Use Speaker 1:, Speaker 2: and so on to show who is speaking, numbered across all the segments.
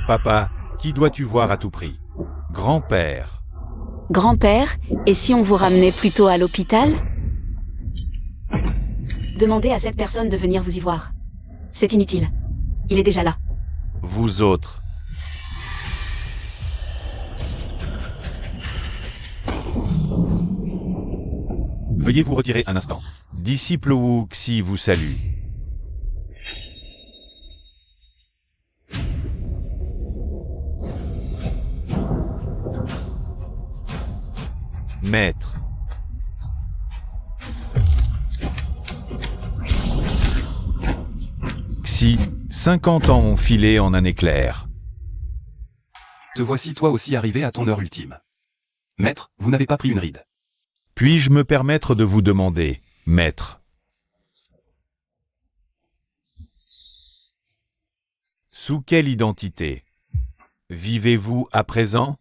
Speaker 1: Papa, qui dois-tu voir à tout prix? Grand-père.
Speaker 2: Grand-père, et si on vous ramenait plutôt à l'hôpital? Demandez à cette personne de venir vous y voir. C'est inutile. Il est déjà là.
Speaker 1: Vous autres. Veuillez vous retirer un instant. Disciple Wu Xi vous salue. Maître. Xi, 50 ans ont filé en un éclair.
Speaker 3: Te voici toi aussi arrivé à ton heure ultime. Maître, vous n'avez pas pris une ride.
Speaker 1: Puis-je me permettre de vous demander, maître, sous quelle identité vivez-vous à présent?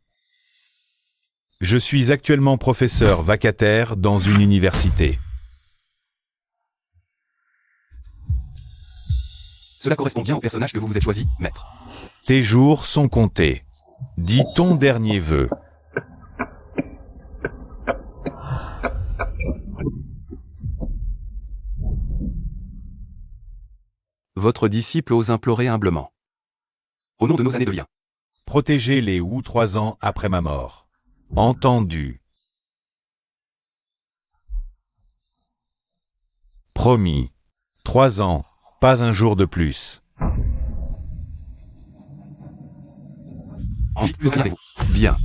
Speaker 1: Je suis actuellement professeur vacataire dans une université.
Speaker 3: Cela correspond bien au personnage que vous vous êtes choisi, maître.
Speaker 1: Tes jours sont comptés. Dis ton dernier vœu.
Speaker 3: Votre disciple ose implorer humblement. Au nom de nos années de lien.
Speaker 1: Protéger les Wu 3 ans après ma mort. Entendu. Promis. 3 ans, pas un jour de plus.
Speaker 3: Ensuite, plus regardez-vous. Bien.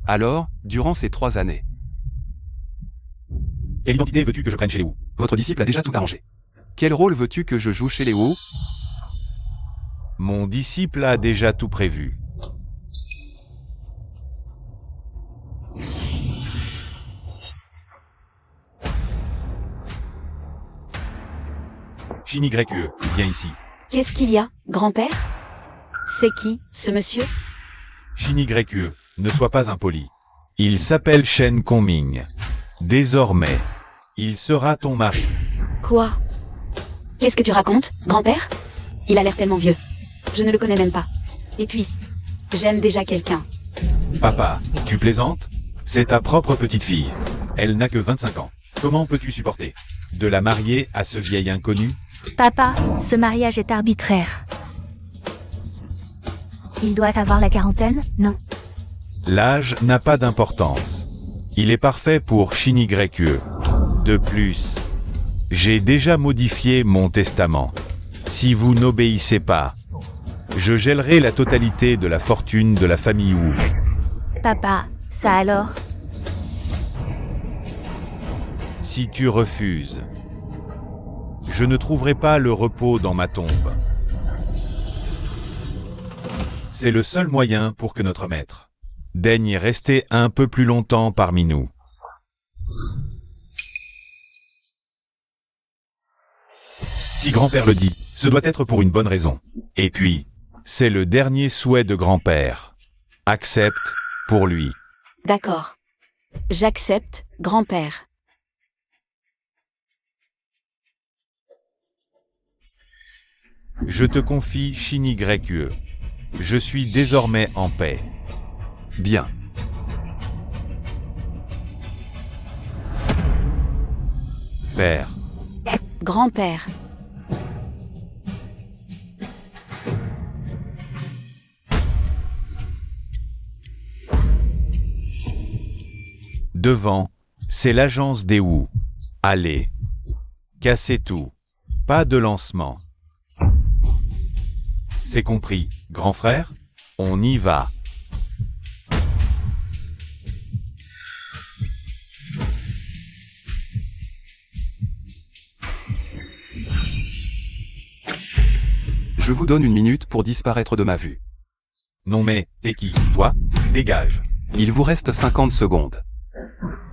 Speaker 3: Alors, durant ces 3 années,
Speaker 1: Quelle identité veux-tu que je prenne chez les Wu?
Speaker 3: votre disciple a déjà tout arrangé. Quel rôle veux-tu que je joue chez les Wu?
Speaker 1: Mon disciple a déjà tout prévu. Shinigreque, viens ici.
Speaker 2: Qu'est-ce qu'il y a, grand-père? C'est qui, ce monsieur?
Speaker 1: Shinigreque, ne sois pas impoli. Il s'appelle Shen Kongming. Désormais, il sera ton mari.
Speaker 2: Quoi? Qu'est-ce que tu racontes, grand-père? Il a l'air tellement vieux. Je ne le connais même pas. Et puis, j'aime déjà quelqu'un.
Speaker 1: Papa, tu plaisantes? C'est ta propre petite fille. Elle n'a que 25 ans. Comment peux-tu supporter de la marier à ce vieil inconnu?
Speaker 4: Papa, ce mariage est arbitraire. Il doit avoir la quarantaine, non?
Speaker 1: L'âge n'a pas d'importance. Il est parfait pour Shinigreque. De plus, j'ai déjà modifié mon testament. Si vous n'obéissez pas, je gèlerai la totalité de la fortune de la famille Wu.
Speaker 4: Papa, ça alors?
Speaker 1: Si tu refuses, je ne trouverai pas le repos dans ma tombe. C'est le seul moyen pour que notre maître daigne rester un peu plus longtemps parmi nous. Si grand-père le dit, ce doit être pour une bonne raison. Et puis, c'est le dernier souhait de grand-père. Accepte pour lui.
Speaker 2: D'accord. J'accepte, grand-père.
Speaker 1: Je te confie Shinigreque. Je suis désormais en paix.
Speaker 3: bien.
Speaker 1: Père.
Speaker 2: Grand-père.
Speaker 1: Devant, c'est l'agence des Wu. Allez. Cassez tout. Pas de lancement. C'est compris, grand frère? On y va.
Speaker 3: Je vous donne une minute pour disparaître de ma vue.
Speaker 1: Non mais, t'es qui, toi? Dégage.
Speaker 3: Il vous reste 50 secondes.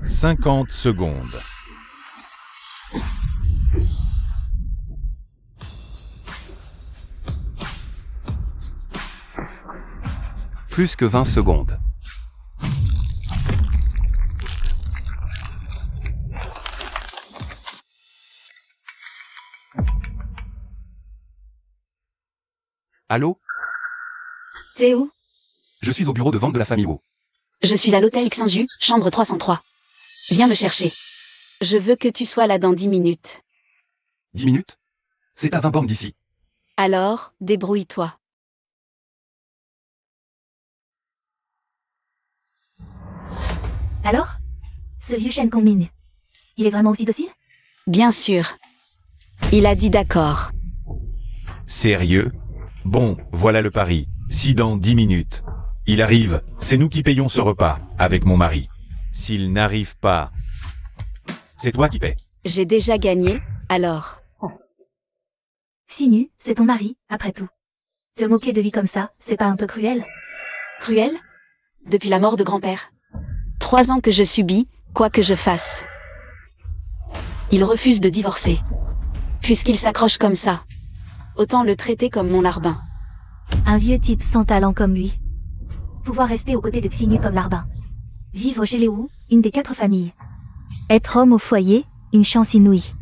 Speaker 1: 50 secondes.
Speaker 3: Plus que 20 secondes. Allô?
Speaker 2: T'es où?
Speaker 3: Je suis au bureau de vente de la famille Wu.
Speaker 2: Je suis à l'hôtel Xinju, chambre 303. Viens me chercher. Je veux que tu sois là dans 10 minutes.
Speaker 3: 10 minutes? C'est à 20 bornes d'ici.
Speaker 2: Alors, débrouille-toi.
Speaker 4: Alors? Ce vieux Shen Kongming, il est vraiment aussi docile?
Speaker 2: Bien sûr. Il a dit d'accord.
Speaker 1: Sérieux? Bon, voilà le pari. Si dans 10 minutes, il arrive, c'est nous qui payons ce repas, avec mon mari. S'il n'arrive pas, c'est toi qui paies.
Speaker 2: J'ai déjà gagné, alors.
Speaker 4: Xinyu, c'est ton mari, après tout. Te moquer de lui comme ça, c'est pas un peu cruel?
Speaker 2: Cruel? Depuis la mort de grand-père. 3 ans que je subis, quoi que je fasse. Il refuse de divorcer. Puisqu'il s'accroche comme ça, autant le traiter comme mon larbin.
Speaker 4: Un vieux type sans talent comme lui. Pouvoir rester aux côtés de Xinyu comme larbin. Vivre chez les Wu, une des 4 familles. Être homme au foyer, une chance inouïe.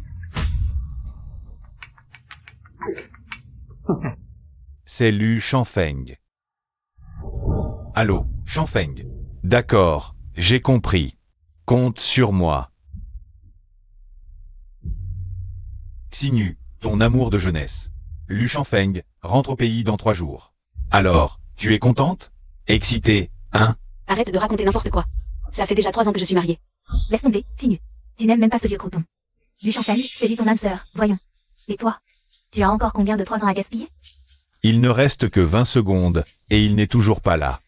Speaker 1: C'est Lu Shanfeng. Allô, Shanfeng. D'accord, j'ai compris. Compte sur moi. Xinyu, ton amour de jeunesse. Lu Shanfeng, rentre au pays dans 3 jours. Alors, tu es contente? Excitée, hein?
Speaker 2: Arrête de raconter n'importe quoi. Ça fait déjà 3 ans que je suis mariée.
Speaker 4: Laisse tomber, Xinyu. Tu n'aimes même pas ce vieux croton. Lui Shanfeng, c'est lui ton âme sœur, voyons. Et toi? Tu as encore combien de 3 ans à gaspiller?
Speaker 1: Il ne reste que 20 secondes, et il n'est toujours pas là.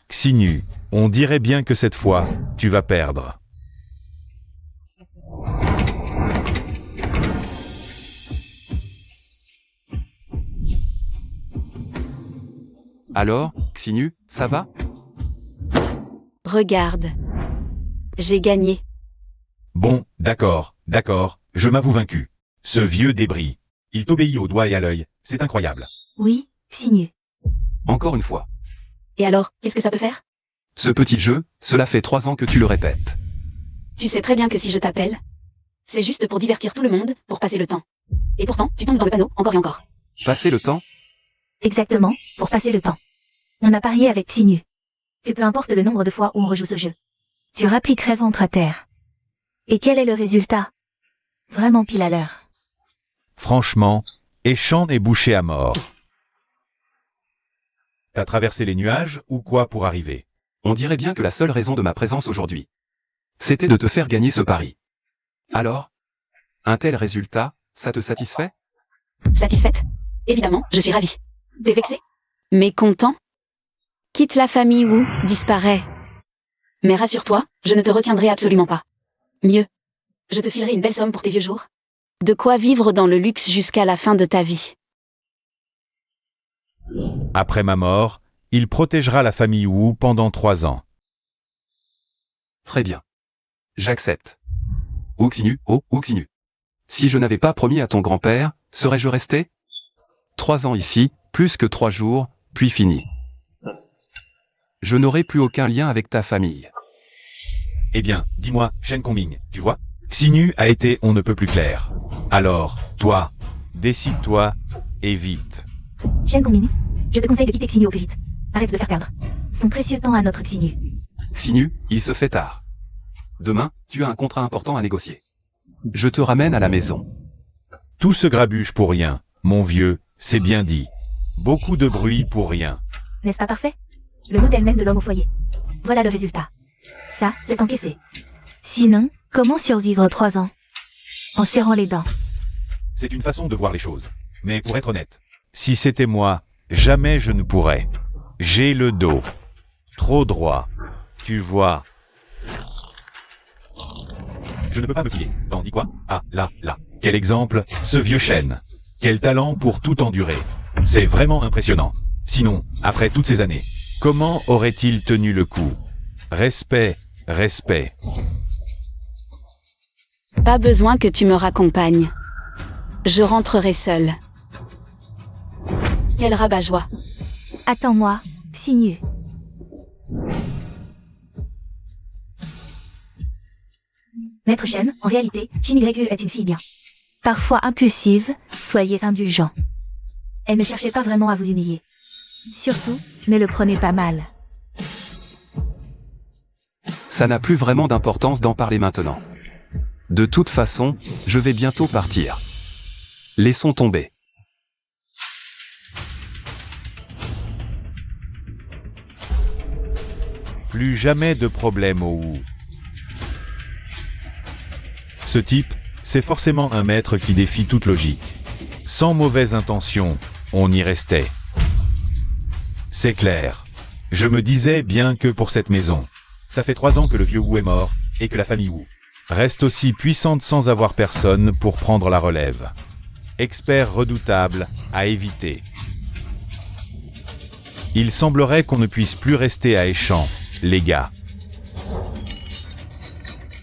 Speaker 1: Xinyu, on dirait bien que cette fois, tu vas perdre.
Speaker 3: Alors, Xinyu, ça va?
Speaker 2: Regarde. J'ai gagné.
Speaker 1: Bon, d'accord, je m'avoue vaincu. Ce vieux débris. Il t'obéit au doigt et à l'œil, c'est incroyable.
Speaker 4: Oui, Xinyu.
Speaker 3: Encore une fois.
Speaker 2: Et alors, qu'est-ce que ça peut faire?
Speaker 3: Ce petit jeu, cela fait 3 ans que tu le répètes.
Speaker 2: Tu sais très bien que si je t'appelle, c'est juste pour divertir tout le monde, pour passer le temps. Et pourtant, tu tombes dans le panneau, encore et encore.
Speaker 3: Passer le temps?
Speaker 4: Exactement, pour passer le temps. On a parié avec Xinyu. Que peu importe le nombre de fois où on rejoue ce jeu, tu rappliquerais ventre à terre. Et quel est le résultat? Vraiment pile à l'heure.
Speaker 1: Franchement, Eshan est bouché à mort. T'as traversé les nuages ou quoi pour arriver?
Speaker 3: On dirait bien que la seule raison de ma présence aujourd'hui, c'était de te faire gagner ce pari. Alors? Un tel résultat, ça te satisfait?
Speaker 2: Satisfaite? Évidemment, je suis ravie. T'es vexé? Mais content? Quitte la famille ou disparaît. Mais rassure-toi, je ne te retiendrai absolument pas. Mieux, je te filerai une belle somme pour tes vieux jours. De quoi vivre dans le luxe jusqu'à la fin de ta vie.
Speaker 1: Après ma mort, il protégera la famille Wu pendant 3 ans.
Speaker 3: Très bien. J'accepte. Oh Xinyu, oh Xinyu. Si je n'avais pas promis à ton grand-père, serais-je resté? 3 ans ici, plus que 3 jours, puis fini. Je n'aurai plus aucun lien avec ta famille.
Speaker 1: Eh bien, dis-moi, Shen Kongming, tu vois? Xinyu a été on ne peut plus clair. Alors, toi, décide-toi, et vite.
Speaker 4: Shen Kongming, je te conseille de quitter Xinyu au plus vite. Arrête de faire perdre son précieux temps à notre Xinyu.
Speaker 3: Xinyu, il se fait tard. Demain, tu as un contrat important à négocier. Je te ramène à la maison.
Speaker 1: Tout se grabuge pour rien, mon vieux, c'est bien dit. Beaucoup de bruit pour rien.
Speaker 4: N'est-ce pas parfait? Le modèle même de l'homme au foyer. Voilà le résultat. Ça, c'est encaissé. Sinon, comment survivre 3 ans? En serrant les dents.
Speaker 1: C'est une façon de voir les choses. Mais pour être honnête, si c'était moi, jamais je ne pourrais. J'ai le dos trop droit. Tu vois. Je ne peux pas me plier. T'en dis quoi? Ah, là. Quel exemple, ce vieux chêne. Quel talent pour tout endurer. C'est vraiment impressionnant. Sinon, après toutes ces années, comment aurait-il tenu le coup? Respect.
Speaker 2: Pas besoin que tu me raccompagnes. Je rentrerai seule. Quel rabat-joie.
Speaker 4: Attends-moi, Xinyu. Maître Shen, en réalité, Shinigreku est une fille bien. Parfois impulsive, soyez indulgent. Elle ne cherchait pas vraiment à vous humilier. Surtout, ne le prenez pas mal.
Speaker 3: Ça n'a plus vraiment d'importance d'en parler maintenant. De toute façon, je vais bientôt partir. Laissons tomber.
Speaker 1: Plus jamais de problème au Wu. Ce type, c'est forcément un maître qui défie toute logique. Sans mauvaise intention, on y restait. C'est clair. Je me disais bien que pour cette maison, ça fait 3 ans que le vieux Wu est mort, et que la famille Wu reste aussi puissante sans avoir personne pour prendre la relève. Expert redoutable à éviter. Il semblerait qu'on ne puisse plus rester à Échamps, les gars.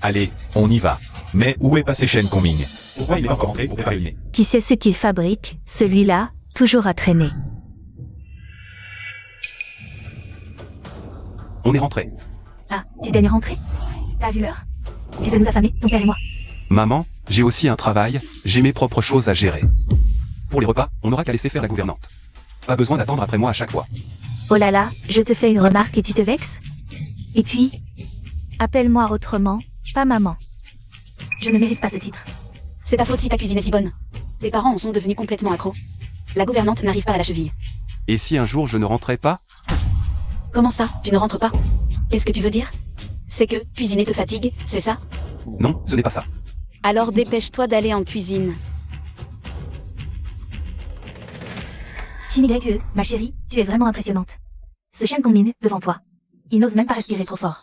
Speaker 1: Allez, on y va. Mais où est passé Shen Kongming? Pourquoi il n'est pas encore rentré pour préparer le dîner?
Speaker 4: Qui sait ce qu'il fabrique, celui-là, toujours à traîner.
Speaker 3: On est rentré.
Speaker 4: Ah, tu daignes rentrer? T'as vu l'heure? Tu veux nous affamer, ton père et moi?
Speaker 3: Maman, j'ai aussi un travail, j'ai mes propres choses à gérer. Pour les repas, on n'aura qu'à laisser faire la gouvernante. Pas besoin d'attendre après moi à chaque fois.
Speaker 4: Oh là là, je te fais une remarque et tu te vexes? Et puis, appelle-moi autrement, pas maman. Je ne mérite pas ce titre.
Speaker 2: C'est ta faute si ta cuisine est si bonne. Tes parents en sont devenus complètement accros. La gouvernante n'arrive pas à la cheville.
Speaker 3: Et si un jour je ne rentrais pas?
Speaker 2: Comment ça, tu ne rentres pas? Qu'est-ce que tu veux dire? C'est que cuisiner te fatigue, c'est ça?
Speaker 3: Non, ce n'est pas ça.
Speaker 2: Alors dépêche-toi d'aller en cuisine.
Speaker 4: Shinigami, ma chérie, tu es vraiment impressionnante. Ce Shen Kongming, devant toi. Il n'ose même pas respirer trop fort.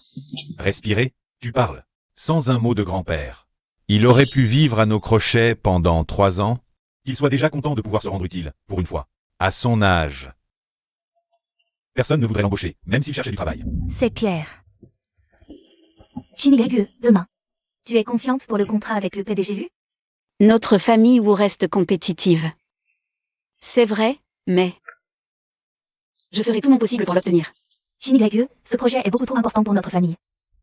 Speaker 1: Respirer? Tu parles. Sans un mot de grand-père. Il aurait pu vivre à nos crochets pendant 3 ans. Qu'il soit déjà content de pouvoir se rendre utile, pour une fois. À son âge. Personne ne voudrait l'embaucher, même s'il cherchait du travail.
Speaker 4: C'est clair. Shinigami, demain. Tu es confiante pour le contrat avec le PDG Lu?
Speaker 2: Notre famille Wu reste compétitive. C'est vrai, mais... je ferai tout mon possible pour l'obtenir.
Speaker 4: Shinigami, ce projet est beaucoup trop important pour notre famille.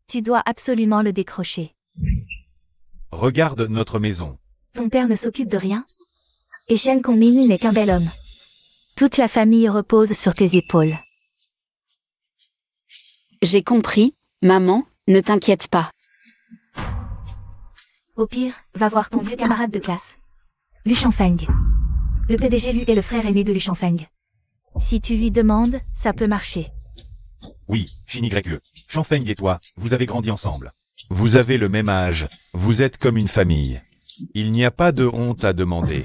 Speaker 4: Tu dois absolument le décrocher.
Speaker 1: Regarde notre maison.
Speaker 4: Ton père ne s'occupe de rien. Et Shen Kongming n'est qu'un bel homme. Toute la famille repose sur tes épaules.
Speaker 2: J'ai compris, maman, ne t'inquiète pas.
Speaker 4: Au pire, va voir ton vieux camarade de classe. Lu Shangfeng. Le PDG Lu est le frère aîné de Lu Shangfeng. Si tu lui demandes, ça peut marcher.
Speaker 1: Oui, Shinigami. Shangfeng et toi, vous avez grandi ensemble. Vous avez le même âge, vous êtes comme une famille. Il n'y a pas de honte à demander.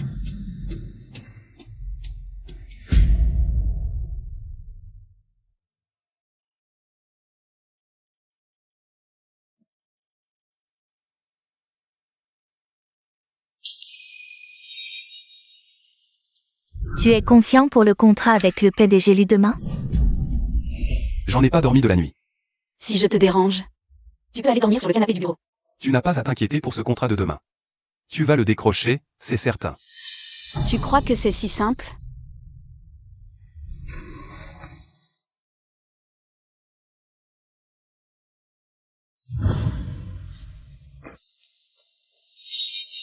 Speaker 4: Tu es confiant pour le contrat avec le PDG Lu demain?
Speaker 3: J'en ai pas dormi de la nuit.
Speaker 2: Si je te dérange, tu peux aller dormir sur le canapé du bureau.
Speaker 3: Tu n'as pas à t'inquiéter pour ce contrat de demain. Tu vas le décrocher, c'est certain.
Speaker 2: Tu crois que c'est si simple?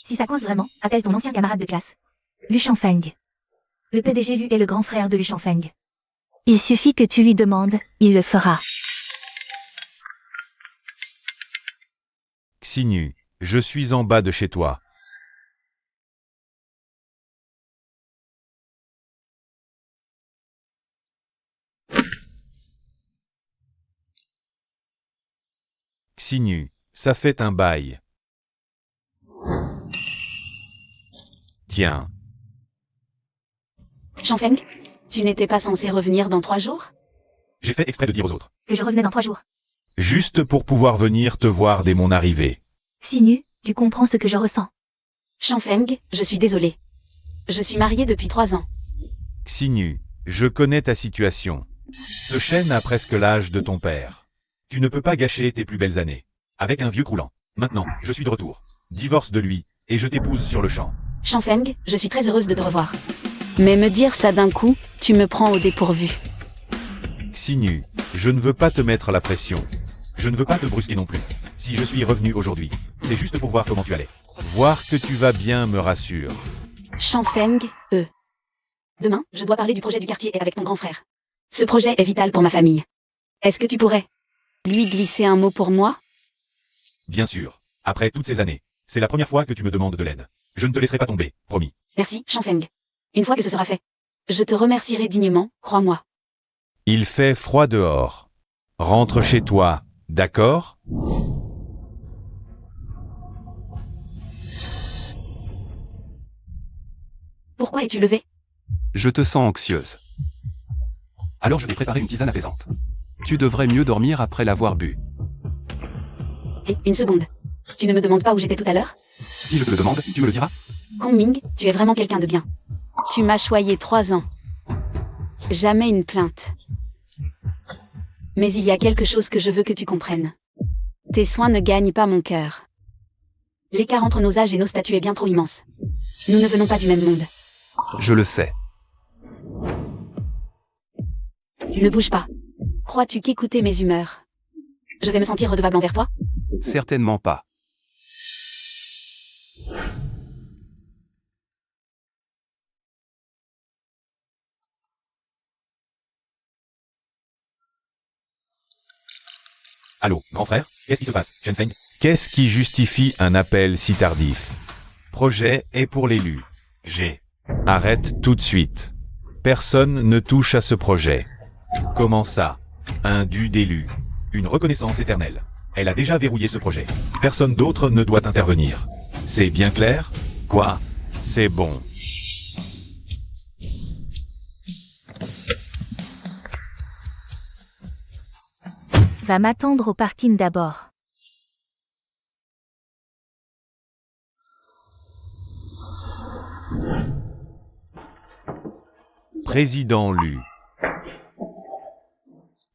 Speaker 4: Si ça coince vraiment, appelle ton ancien camarade de classe. Lu Shangfeng. Le PDG Lu est le grand frère de Lu Shangfeng. Il suffit que tu lui demandes, il le fera.
Speaker 1: Xinu, je suis en bas de chez toi. Xinu, ça fait un bail. Tiens.
Speaker 2: Shangfeng, tu n'étais pas censé revenir dans 3 jours?
Speaker 1: J'ai fait exprès de dire aux autres.
Speaker 4: Que je revenais dans 3 jours.
Speaker 1: Juste pour pouvoir venir te voir dès mon arrivée.
Speaker 4: Xinu, tu comprends ce que je ressens.
Speaker 2: Shangfeng, je suis désolée. Je suis mariée depuis 3 ans.
Speaker 1: Xinu, je connais ta situation. Ce chêne a presque l'âge de ton père. Tu ne peux pas gâcher tes plus belles années. Avec un vieux croulant. Maintenant, je suis de retour. Divorce de lui, et je t'épouse sur le champ.
Speaker 2: Shangfeng, je suis très heureuse de te revoir. Mais me dire ça d'un coup, tu me prends au dépourvu.
Speaker 1: Xinu, je ne veux pas te mettre la pression. Je ne veux pas te brusquer non plus. Si je suis revenu aujourd'hui, c'est juste pour voir comment tu allais. Voir que tu vas bien me rassure.
Speaker 2: Shangfeng, Demain, je dois parler du projet du quartier et avec ton grand frère. Ce projet est vital pour ma famille. Est-ce que tu pourrais lui glisser un mot pour moi?
Speaker 1: Bien sûr. Après toutes ces années, c'est la première fois que tu me demandes de l'aide. Je ne te laisserai pas tomber, promis.
Speaker 2: Merci, Shanfeng. Une fois que ce sera fait, je te remercierai dignement, crois-moi.
Speaker 1: Il fait froid dehors. Rentre chez toi, d'accord?
Speaker 2: Pourquoi es-tu levé?
Speaker 3: Je te sens anxieuse. Alors je vais préparer une tisane apaisante. Tu devrais mieux dormir après l'avoir bu.
Speaker 2: Et une seconde. Tu ne me demandes pas où j'étais tout à l'heure?
Speaker 3: Si je te le demande, tu me le diras?
Speaker 2: Kongming, tu es vraiment quelqu'un de bien. Tu m'as choyé 3 ans. Jamais une plainte. Mais il y a quelque chose que je veux que tu comprennes. Tes soins ne gagnent pas mon cœur. L'écart entre nos âges et nos statuts est bien trop immense. Nous ne venons pas du même monde.
Speaker 3: Je le sais.
Speaker 2: Ne bouge pas. Crois-tu qu'écouter mes humeurs, je vais me sentir redevable envers toi?
Speaker 3: Certainement pas.
Speaker 1: Allô, grand frère? Qu'est-ce qui se passe, Shenfeng? Qu'est-ce qui justifie un appel si tardif? Projet est pour l'élu. G. Arrête tout de suite. Personne ne touche à ce projet. Comment ça? Un dû d'élu. Une reconnaissance éternelle. Elle a déjà verrouillé ce projet. Personne d'autre ne doit intervenir. C'est bien clair? Quoi? C'est bon.
Speaker 4: Va m'attendre au parking d'abord.
Speaker 1: Président Lu.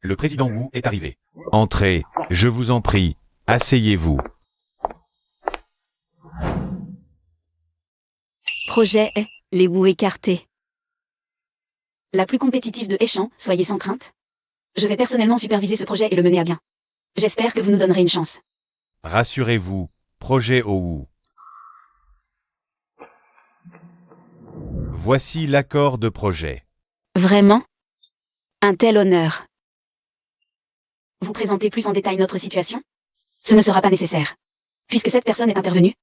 Speaker 1: Le président Wu est arrivé. Entrez, je vous en prie, asseyez-vous.
Speaker 2: Projet est, les Wu écartés. La plus compétitive de Hechan, soyez sans crainte. Je vais personnellement superviser ce projet et le mener à bien. J'espère que vous nous donnerez une chance.
Speaker 1: Rassurez-vous, projet au Wu. Voici l'accord de projet.
Speaker 2: Vraiment? Un tel honneur. Vous présentez plus en détail notre situation? Ce ne sera pas nécessaire. Puisque cette personne est intervenue.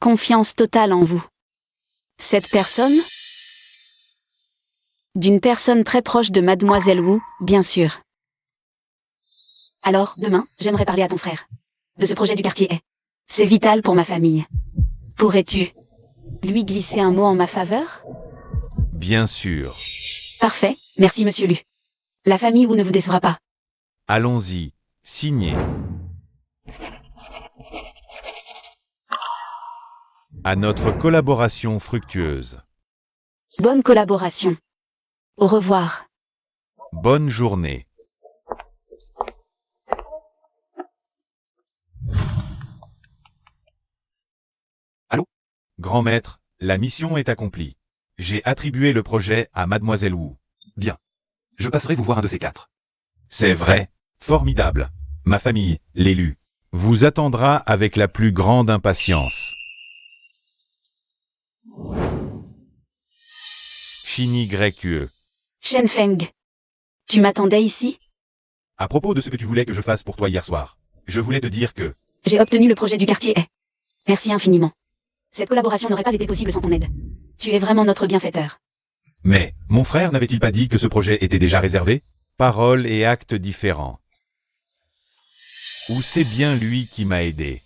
Speaker 2: Confiance totale en vous. Cette personne? D'une personne très proche de Mademoiselle Wu, bien sûr. Alors, demain, j'aimerais parler à ton frère. De ce projet du quartier est. C'est vital pour ma famille. Pourrais-tu lui glisser un mot en ma faveur?
Speaker 1: Bien sûr.
Speaker 2: Parfait, merci Monsieur Lu. La famille Wu ne vous décevra pas.
Speaker 1: Allons-y, signez. À notre collaboration fructueuse.
Speaker 2: Bonne collaboration. Au revoir.
Speaker 1: Bonne journée.
Speaker 3: Allô?
Speaker 1: Grand maître, la mission est accomplie. J'ai attribué le projet à Mademoiselle Wu.
Speaker 3: Bien. Je passerai vous voir un de ces 4.
Speaker 1: C'est vrai. Formidable. Ma famille, l'élu, vous attendra avec la plus grande impatience. Chini Grecue.
Speaker 2: Shenfeng. Tu m'attendais ici?
Speaker 1: À propos de ce que tu voulais que je fasse pour toi hier soir, je voulais te dire que...
Speaker 2: J'ai obtenu le projet du quartier est. Merci infiniment. Cette collaboration n'aurait pas été possible sans ton aide. Tu es vraiment notre bienfaiteur.
Speaker 1: Mais, mon frère n'avait-il pas dit que ce projet était déjà réservé? Paroles et actes différents. Ou c'est bien lui qui m'a aidé?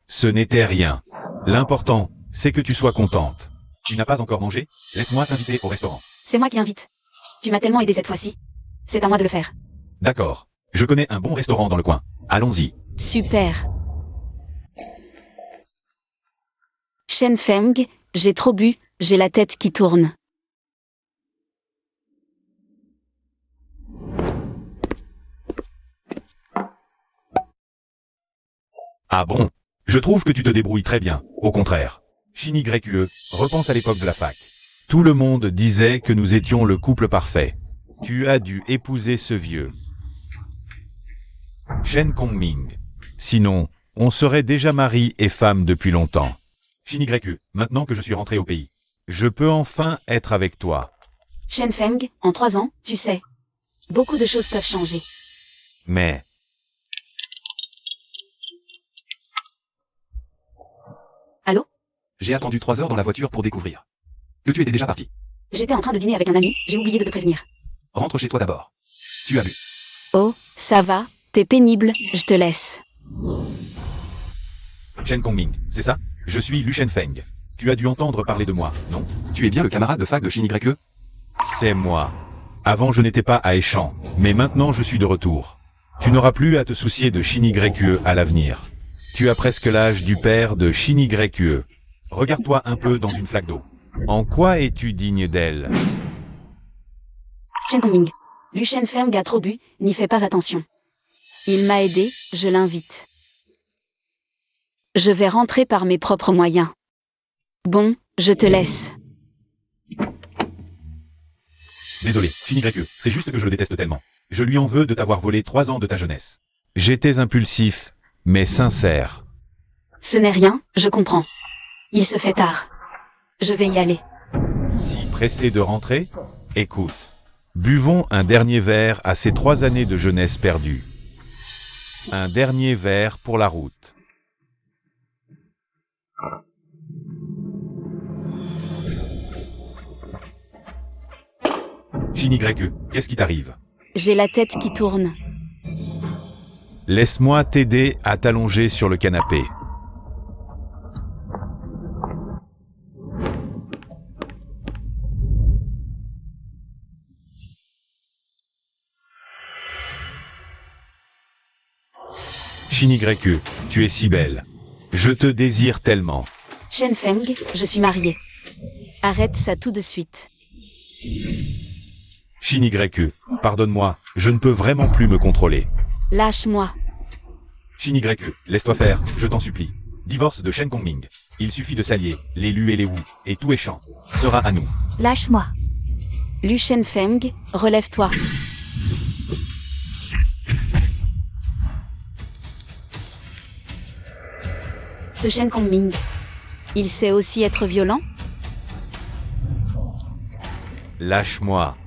Speaker 1: Ce n'était rien. L'important, c'est que tu sois contente. Tu n'as pas encore mangé? Laisse-moi t'inviter au restaurant.
Speaker 2: C'est moi qui invite. Tu m'as tellement aidé cette fois-ci. C'est à moi de le faire.
Speaker 1: D'accord. Je connais un bon restaurant dans le coin. Allons-y.
Speaker 2: Super. Shenfeng, j'ai trop bu, j'ai la tête qui tourne.
Speaker 1: Ah bon? Je trouve que tu te débrouilles très bien. Au contraire. Chini Grecue, repense à l'époque de la fac. Tout le monde disait que nous étions le couple parfait. Tu as dû épouser ce vieux. Shen Kongming. Sinon, on serait déjà mari et femme depuis longtemps. Chini Grecue, maintenant que je suis rentré au pays, je peux enfin être avec toi.
Speaker 2: Shenfeng, en 3 ans, tu sais. Beaucoup de choses peuvent changer.
Speaker 1: Mais,
Speaker 2: Allô?
Speaker 3: J'ai attendu 3 heures dans la voiture pour découvrir que tu étais déjà parti.
Speaker 2: J'étais en train de dîner avec un ami, j'ai oublié de te prévenir.
Speaker 3: Rentre chez toi d'abord. Tu as bu.
Speaker 2: Oh, ça va, t'es pénible, je te laisse.
Speaker 1: Shen Kongming, c'est ça? Je suis Lu Shenfeng. Tu as dû entendre parler de moi, non?
Speaker 3: Tu es bien le camarade de fac de Shin YE?
Speaker 1: C'est moi. Avant je n'étais pas à Échamps, mais maintenant je suis de retour. Tu n'auras plus à te soucier de Shin YE à l'avenir. Tu as presque l'âge du père de Shin YE. Regarde-toi un peu dans une flaque d'eau. En quoi es-tu digne d'elle?
Speaker 2: Shen Kongming. Lu Shenfeng a trop bu, n'y fais pas attention. Il m'a aidé, je l'invite. Je vais rentrer par mes propres moyens. Bon, je te laisse.
Speaker 1: Désolé, Shin YE, c'est juste que je le déteste tellement. Je lui en veux de t'avoir volé 3 ans de ta jeunesse. J'étais impulsif, mais sincère.
Speaker 2: Ce n'est rien, je comprends. Il se fait tard. Je vais y aller.
Speaker 1: Si pressé de rentrer? Écoute. Buvons un dernier verre à ces 3 années de jeunesse perdues. Un dernier verre pour la route. Shin YE, qu'est-ce qui t'arrive?
Speaker 2: J'ai la tête qui tourne.
Speaker 1: Laisse-moi t'aider à t'allonger sur le canapé. Shin YE, tu es si belle. Je te désire tellement.
Speaker 2: Shenfeng, je suis mariée. Arrête ça tout de suite.
Speaker 1: Shin YE, pardonne-moi, je ne peux vraiment plus me contrôler.
Speaker 2: Lâche-moi.
Speaker 1: Shin YE, laisse-toi faire, je t'en supplie. Divorce de Shen Kongming. Il suffit de s'allier, les Lu et les Wu, et tout Échamps sera à nous.
Speaker 4: Lâche-moi.
Speaker 2: Lu Shenfeng, relève-toi. Ce Shen Kongming, il sait aussi être violent?
Speaker 1: Lâche-moi.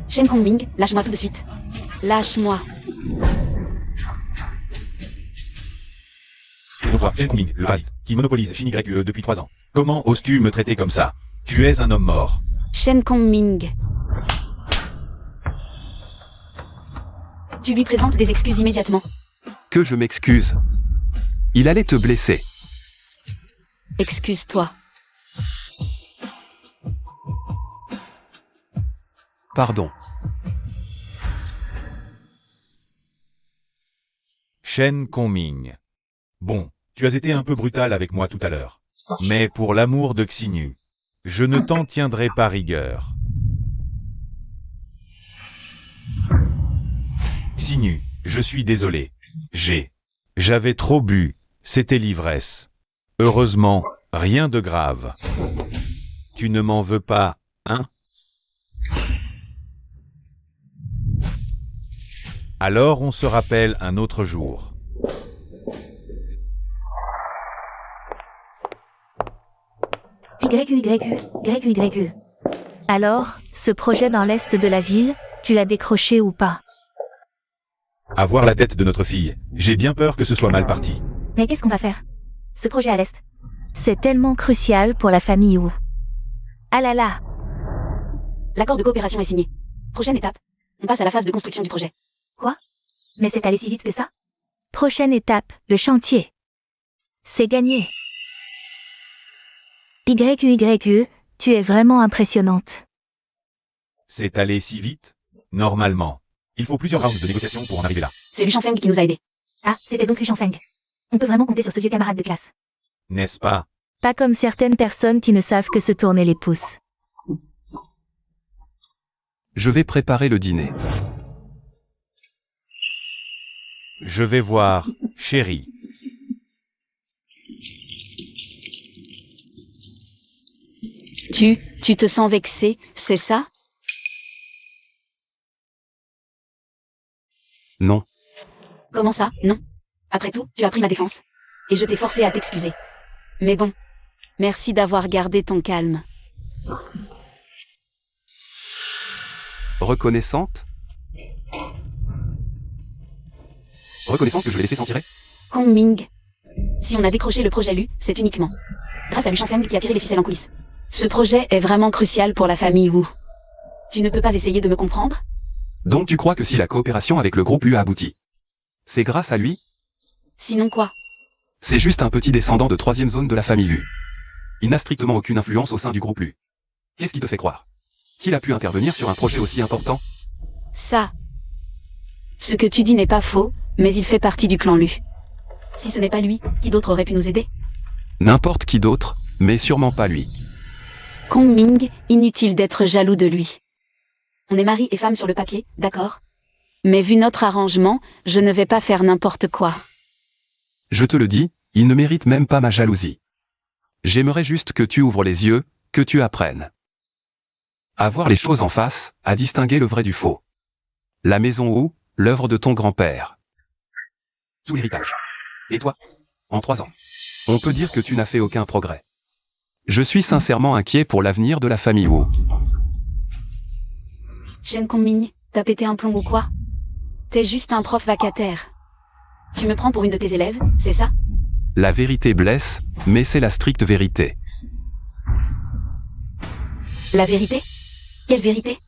Speaker 2: Shen Kongming, lâche-moi tout de suite. Lâche-moi.
Speaker 1: C'est toi, Shen Kongming, le parasite, qui monopolise Shin YE depuis 3 ans. Comment oses-tu me traiter comme ça? Tu es un homme mort.
Speaker 2: Shen Kongming. Tu lui présentes des excuses immédiatement.
Speaker 3: Que je m'excuse. Il allait te blesser.
Speaker 2: Excuse-toi.
Speaker 3: Pardon.
Speaker 1: Shen Kongming. Bon, tu as été un peu brutal avec moi tout à l'heure. Mais pour l'amour de Xinyu, je ne t'en tiendrai pas rigueur. Xinyu, je suis désolé. J'avais trop bu, c'était l'ivresse. Heureusement, rien de grave. Tu ne m'en veux pas, hein? Alors on se rappelle un autre jour.
Speaker 4: YU. Alors, ce projet dans l'est de la ville, tu l'as décroché ou pas?
Speaker 1: Avoir la tête de notre fille, j'ai bien peur que ce soit mal parti.
Speaker 4: Mais qu'est-ce qu'on va faire? Ce projet à l'est. C'est tellement crucial pour la famille Wu. Ah là là.
Speaker 2: L'accord de coopération est signé. Prochaine étape. On passe à la phase de construction du projet.
Speaker 4: Quoi? Mais c'est allé si vite que ça? Prochaine étape, le chantier. C'est gagné. YU, tu es vraiment impressionnante.
Speaker 1: C'est allé si vite? Normalement. Il faut plusieurs rounds de négociation pour en arriver là.
Speaker 2: C'est Lu Shenfeng qui nous a aidés.
Speaker 4: Ah, c'était donc Lu Shenfeng. On peut vraiment compter sur ce vieux camarade de classe.
Speaker 1: N'est-ce pas?
Speaker 4: Pas comme certaines personnes qui ne savent que se tourner les pouces.
Speaker 3: Je vais préparer le dîner.
Speaker 1: Je vais voir, chérie.
Speaker 2: Tu te sens vexé, c'est ça?
Speaker 3: Non.
Speaker 2: Comment ça, non? Après tout, tu as pris ma défense. Et je t'ai forcé à t'excuser. Mais bon. Merci d'avoir gardé ton calme.
Speaker 3: Reconnaissante? Reconnaissante que je vais laisser s'en tirer?
Speaker 2: Kong Ming. Si on a décroché le projet Lu, c'est uniquement grâce à Lu Shangfeng qui a tiré les ficelles en coulisses. Ce projet est vraiment crucial pour la famille Wu. Tu ne peux pas essayer de me comprendre?
Speaker 3: Donc tu crois que si la coopération avec le groupe Lu a abouti, c'est grâce à lui?
Speaker 2: Sinon quoi?
Speaker 3: C'est juste un petit descendant de 3e zone de la famille Lu. Il n'a strictement aucune influence au sein du groupe Lu. Qu'est-ce qui te fait croire qu'il a pu intervenir sur un projet aussi important?
Speaker 2: Ça. Ce que tu dis n'est pas faux, mais il fait partie du clan Lu. Si ce n'est pas lui, qui d'autre aurait pu nous aider?
Speaker 3: N'importe qui d'autre, mais sûrement pas lui.
Speaker 2: Kong Ming, inutile d'être jaloux de lui. On est mari et femme sur le papier, d'accord? Mais vu notre arrangement, je ne vais pas faire n'importe quoi.
Speaker 3: Je te le dis, il ne mérite même pas ma jalousie. J'aimerais juste que tu ouvres les yeux, que tu apprennes à voir les choses en face, à distinguer le vrai du faux. La maison Wu, l'œuvre de ton grand-père. Tout l'héritage. Et toi? En 3 ans. On peut dire que tu n'as fait aucun progrès. Je suis sincèrement inquiet pour l'avenir de la famille Wu.
Speaker 2: Shen Kongming, t'as pété un plomb ou quoi? T'es juste un prof vacataire. Tu me prends pour une de tes élèves, c'est ça?
Speaker 3: La vérité blesse, mais c'est la stricte vérité.
Speaker 2: La vérité? Quelle vérité?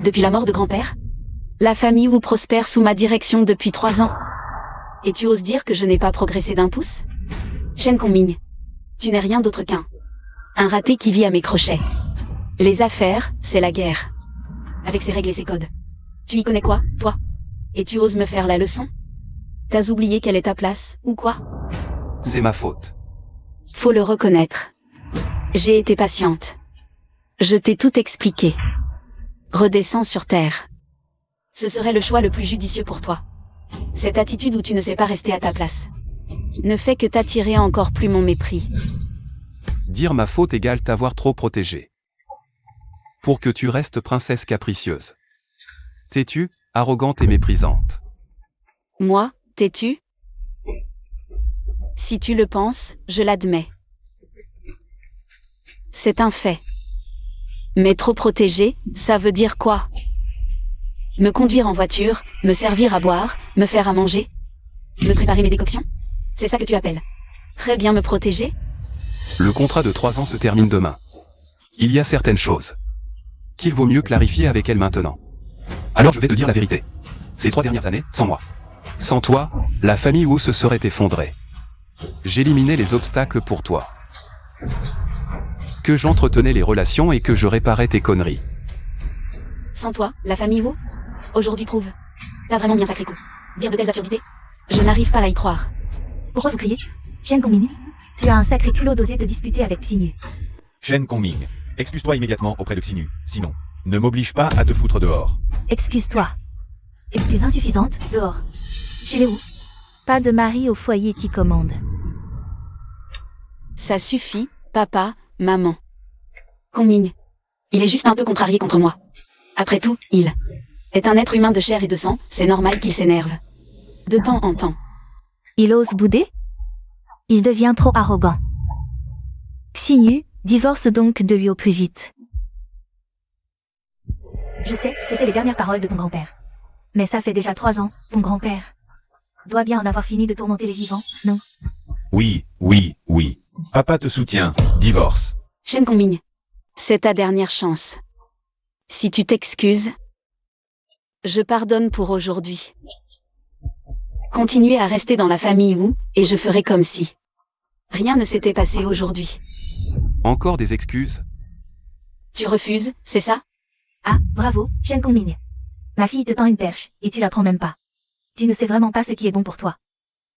Speaker 2: Depuis la mort de grand-père? La famille Wu prospère sous ma direction depuis 3 ans. Et tu oses dire que je n'ai pas progressé d'un pouce? Shen Kongming, tu n'es rien d'autre qu'un raté qui vit à mes crochets. Les affaires, c'est la guerre. Avec ses règles et ses codes. Tu y connais quoi, toi? Et tu oses me faire la leçon? T'as oublié quelle est ta place, ou quoi?
Speaker 3: C'est ma faute.
Speaker 2: Faut le reconnaître. J'ai été patiente. Je t'ai tout expliqué. Redescends sur terre. Ce serait le choix le plus judicieux pour toi. Cette attitude où tu ne sais pas rester à ta place ne fait que t'attirer encore plus mon mépris.
Speaker 3: Dire ma faute égale t'avoir trop protégé. Pour que tu restes princesse capricieuse. Têtue, arrogante et méprisante.
Speaker 2: Moi, têtu? Si tu le penses, je l'admets. C'est un fait. Mais trop protégé, ça veut dire quoi? Me conduire en voiture, me servir à boire, me faire à manger? Me préparer mes décoctions? C'est ça que tu appelles très bien me protéger?
Speaker 3: Le contrat de 3 ans se termine demain. Il y a certaines choses qu'il vaut mieux clarifier avec elle maintenant. Alors je vais te dire la vérité. Ces 3 dernières années, sans moi. Sans toi, la famille Wu se serait effondrée. J'éliminais les obstacles pour toi. Que j'entretenais les relations et que je réparais tes conneries.
Speaker 2: Sans toi, la famille Wu? Aujourd'hui prouve. T'as vraiment mis un sacré coup. Dire de telles absurdités? Je n'arrive pas à y croire.
Speaker 4: Pourquoi vous criez? Shen Kongming, tu as un sacré culot d'oser te disputer avec Xinyu.
Speaker 1: Shen Kongming, excuse-toi immédiatement auprès de Xinyu, sinon, ne m'oblige pas à te foutre dehors.
Speaker 4: Excuse-toi. Excuse insuffisante, dehors. Chez les Wu. Pas de mari au foyer qui commande.
Speaker 2: Ça suffit, papa, maman. Kongming. Il est juste un peu contrarié contre moi. Après tout, il est un être humain de chair et de sang, c'est normal qu'il s'énerve. De temps en temps.
Speaker 4: Il ose bouder? Il devient trop arrogant. Xinyu, divorce donc de lui au plus vite. Je sais, c'était les dernières paroles de ton grand-père. Mais ça fait déjà 3 ans, ton grand-père doit bien en avoir fini de tourmenter les vivants, non?
Speaker 1: Oui, oui, oui. Papa te soutient, divorce.
Speaker 2: Shen Kongming. C'est ta dernière chance. Si tu t'excuses, je pardonne pour aujourd'hui. Continuez à rester dans la famille Wu, et je ferai comme si rien ne s'était passé aujourd'hui.
Speaker 3: Encore des excuses?
Speaker 2: Tu refuses, c'est ça?
Speaker 4: Ah, bravo, Shen Kongming. Ma fille te tend une perche, et tu la prends même pas. Tu ne sais vraiment pas ce qui est bon pour toi.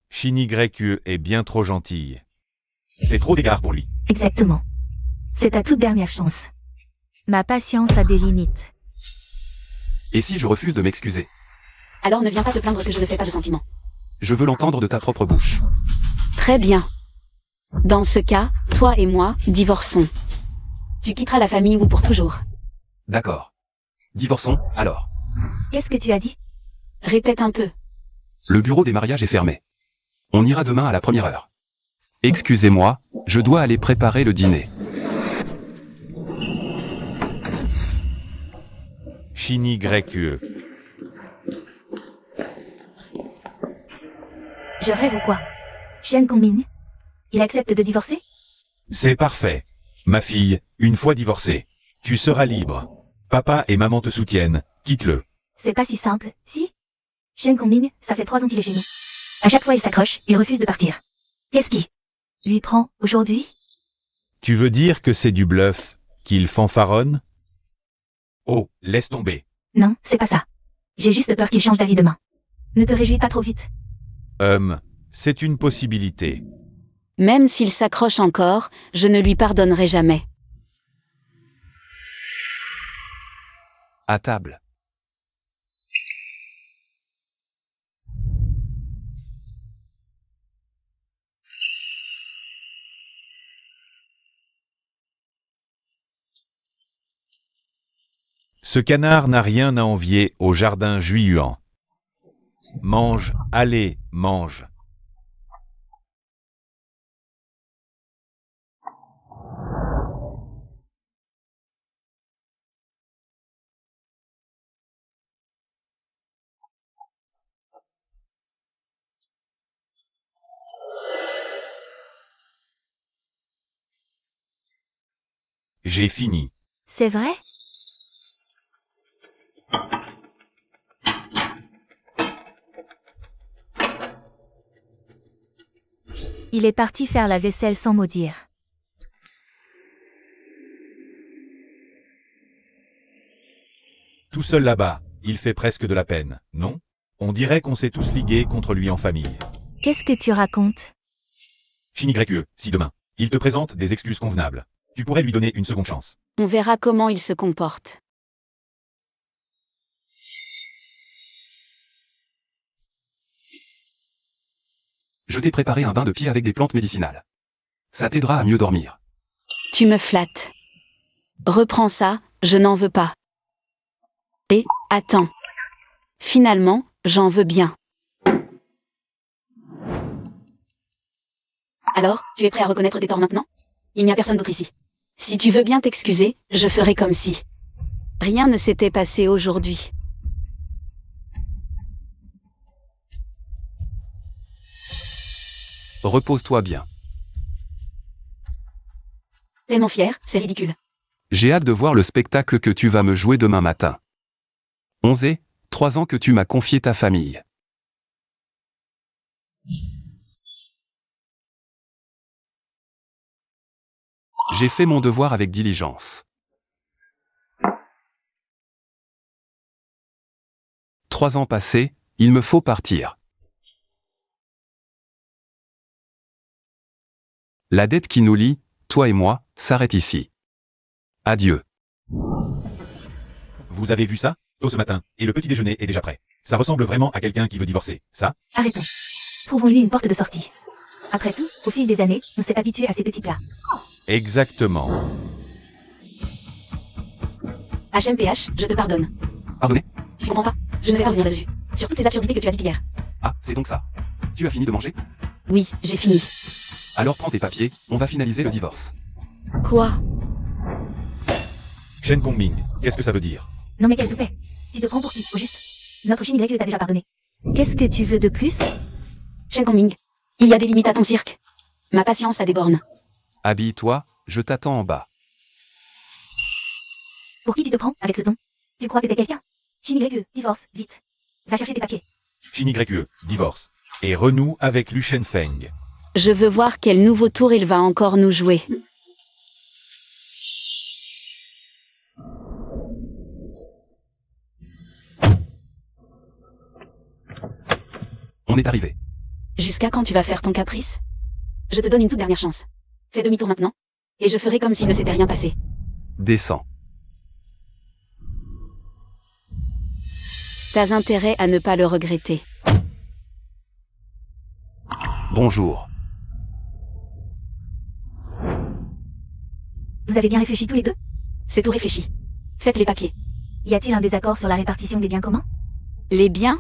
Speaker 1: Shin YQ est bien trop gentille. C'est trop d'égards pour lui.
Speaker 4: Exactement. C'est ta toute dernière chance. Ma patience a des limites.
Speaker 3: Et si je refuse de m'excuser?
Speaker 2: Alors ne viens pas te plaindre que je ne fais pas de sentiments.
Speaker 3: Je veux l'entendre de ta propre bouche.
Speaker 2: Très bien. Dans ce cas, toi et moi, divorçons. Tu quitteras la famille Wu pour toujours.
Speaker 3: D'accord. Divorçons, alors.
Speaker 4: Qu'est-ce que tu as dit?
Speaker 2: Répète un peu.
Speaker 3: Le bureau des mariages est fermé. On ira demain à la première heure. Excusez-moi, je dois aller préparer le dîner.
Speaker 1: Chini Grecque.
Speaker 4: Je rêve ou quoi? Shen Kongming? Il accepte de divorcer?
Speaker 1: C'est parfait. Ma fille, une fois divorcée, tu seras libre. Papa et maman te soutiennent, quitte-le.
Speaker 4: C'est pas si simple, si? Shen Kongming, ça fait 3 ans qu'il est chez nous. À chaque fois il s'accroche, il refuse de partir. Qu'est-ce qui lui prend aujourd'hui?
Speaker 1: Tu veux dire que c'est du bluff, qu'il fanfaronne? Oh, laisse tomber.
Speaker 4: Non, c'est pas ça. J'ai juste peur qu'il change d'avis demain. Ne te réjouis pas trop vite.
Speaker 1: C'est une possibilité.
Speaker 2: Même s'il s'accroche encore, je ne lui pardonnerai jamais.
Speaker 3: À table.
Speaker 1: Ce canard n'a rien à envier au jardin Juilluan. Mange, allez, mange. J'ai fini.
Speaker 4: C'est vrai? Il est parti faire la vaisselle sans mot dire.
Speaker 1: Tout seul là-bas, il fait presque de la peine, non? On dirait qu'on s'est tous ligués contre lui en famille.
Speaker 4: Qu'est-ce que tu racontes?
Speaker 1: Chini Grecque, si demain, il te présente des excuses convenables, tu pourrais lui donner une seconde chance.
Speaker 2: On verra comment il se comporte.
Speaker 3: Je t'ai préparé un bain de pied avec des plantes médicinales. Ça t'aidera à mieux dormir.
Speaker 2: Tu me flattes. Reprends ça, je n'en veux pas. Et, attends. Finalement, j'en veux bien. Alors, tu es prêt à reconnaître tes torts maintenant? Il n'y a personne d'autre ici. Si tu veux bien t'excuser, je ferai comme si rien ne s'était passé aujourd'hui.
Speaker 3: Repose-toi bien.
Speaker 2: Tellement fier, c'est ridicule.
Speaker 3: J'ai hâte de voir le spectacle que tu vas me jouer demain matin. 3 ans que tu m'as confié ta famille. J'ai fait mon devoir avec diligence. 3 ans passés, il me faut partir. La dette qui nous lie, toi et moi, s'arrête ici. Adieu.
Speaker 1: Vous avez vu ça? Tôt ce matin, et le petit déjeuner est déjà prêt. Ça ressemble vraiment à quelqu'un qui veut divorcer, ça?
Speaker 4: Arrêtons. Trouvons-lui une porte de sortie. Après tout, au fil des années, on s'est habitué à ces petits plats.
Speaker 1: Exactement.
Speaker 2: HMPH, je te pardonne.
Speaker 3: Pardonnez?
Speaker 2: Tu comprends pas? Je ne vais pas revenir là-dessus. Sur toutes ces absurdités que tu as dites hier.
Speaker 3: Ah, c'est donc ça. Tu as fini de manger?
Speaker 2: Oui, j'ai fini.
Speaker 3: Alors prends tes papiers, on va finaliser le divorce.
Speaker 2: Quoi?
Speaker 1: Shen Kongming, qu'est-ce que ça veut dire?
Speaker 4: Non mais quel toupet. Tu te prends pour qui, au juste? Notre Chine Y t'a déjà pardonné. Qu'est-ce que tu veux de plus?
Speaker 2: Shen Kongming, il y a des limites à ton cirque. Ma patience a des bornes.
Speaker 3: Habille-toi, je t'attends en bas.
Speaker 4: Pour qui tu te prends avec ce ton? Tu crois que t'es quelqu'un? Chine Y, divorce, vite. Va chercher tes papiers.
Speaker 1: Chini Grecque, divorce. Et renoue avec Lu Shenfeng.
Speaker 2: Je veux voir quel nouveau tour il va encore nous jouer.
Speaker 3: On est arrivé.
Speaker 2: Jusqu'à quand tu vas faire ton caprice? Je te donne une toute dernière chance. Fais demi-tour maintenant, et je ferai comme s'il ne s'était rien passé.
Speaker 3: Descends.
Speaker 2: T'as intérêt à ne pas le regretter.
Speaker 3: Bonjour.
Speaker 4: Vous avez bien réfléchi tous les deux?
Speaker 2: C'est tout réfléchi. Faites les papiers.
Speaker 4: Y a-t-il un désaccord sur la répartition des biens communs?
Speaker 2: Les biens?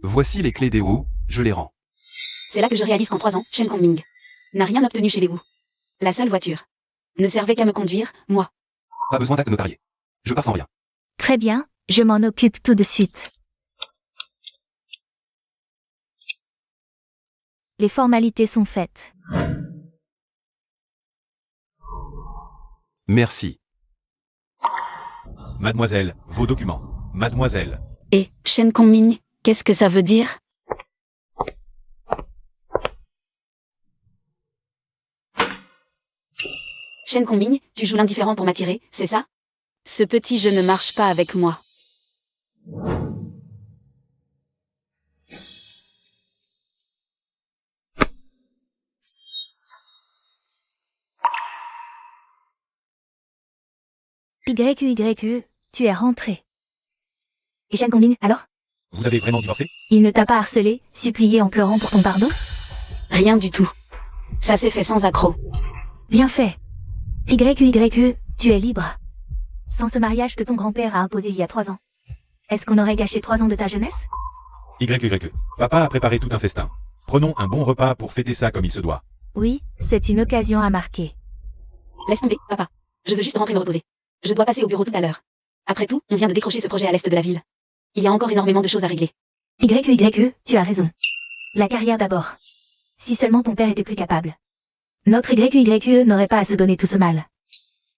Speaker 3: Voici les clés des Wu, je les rends.
Speaker 2: C'est là que je réalise qu'en 3 ans, Shen Kongming n'a rien obtenu chez les Wu. La seule voiture ne servait qu'à me conduire, moi.
Speaker 3: Pas besoin d'acte notarié. Je pars sans rien.
Speaker 4: Très bien, je m'en occupe tout de suite. Les formalités sont faites.
Speaker 3: Merci.
Speaker 1: Mademoiselle, vos documents. Mademoiselle.
Speaker 2: Et, Shen Kongming, qu'est-ce que ça veut dire? Shen Kongming, tu joues l'indifférent pour m'attirer, c'est ça? Ce petit jeu ne marche pas avec moi.
Speaker 4: YQYQ, tu es rentré. Et Shen Kongming, alors?
Speaker 1: Vous avez vraiment divorcé?
Speaker 4: Il ne t'a pas harcelé, supplié en pleurant pour ton pardon?
Speaker 2: Rien du tout. Ça s'est fait sans accroc.
Speaker 4: Bien fait. YQYQ, tu es libre. Sans ce mariage que ton grand-père a imposé il y a 3 ans. Est-ce qu'on aurait gâché 3 ans de ta jeunesse?
Speaker 1: YYE. Papa a préparé tout un festin. Prenons un bon repas pour fêter ça comme il se doit.
Speaker 4: Oui, c'est une occasion à marquer.
Speaker 2: Laisse tomber, papa. Je veux juste rentrer me reposer. Je dois passer au bureau tout à l'heure. Après tout, on vient de décrocher ce projet à l'est de la ville. Il y a encore énormément de choses à régler.
Speaker 4: YQYQ, tu as raison. La carrière d'abord. Si seulement ton père était plus capable. Notre YQYQ n'aurait pas à se donner tout ce mal.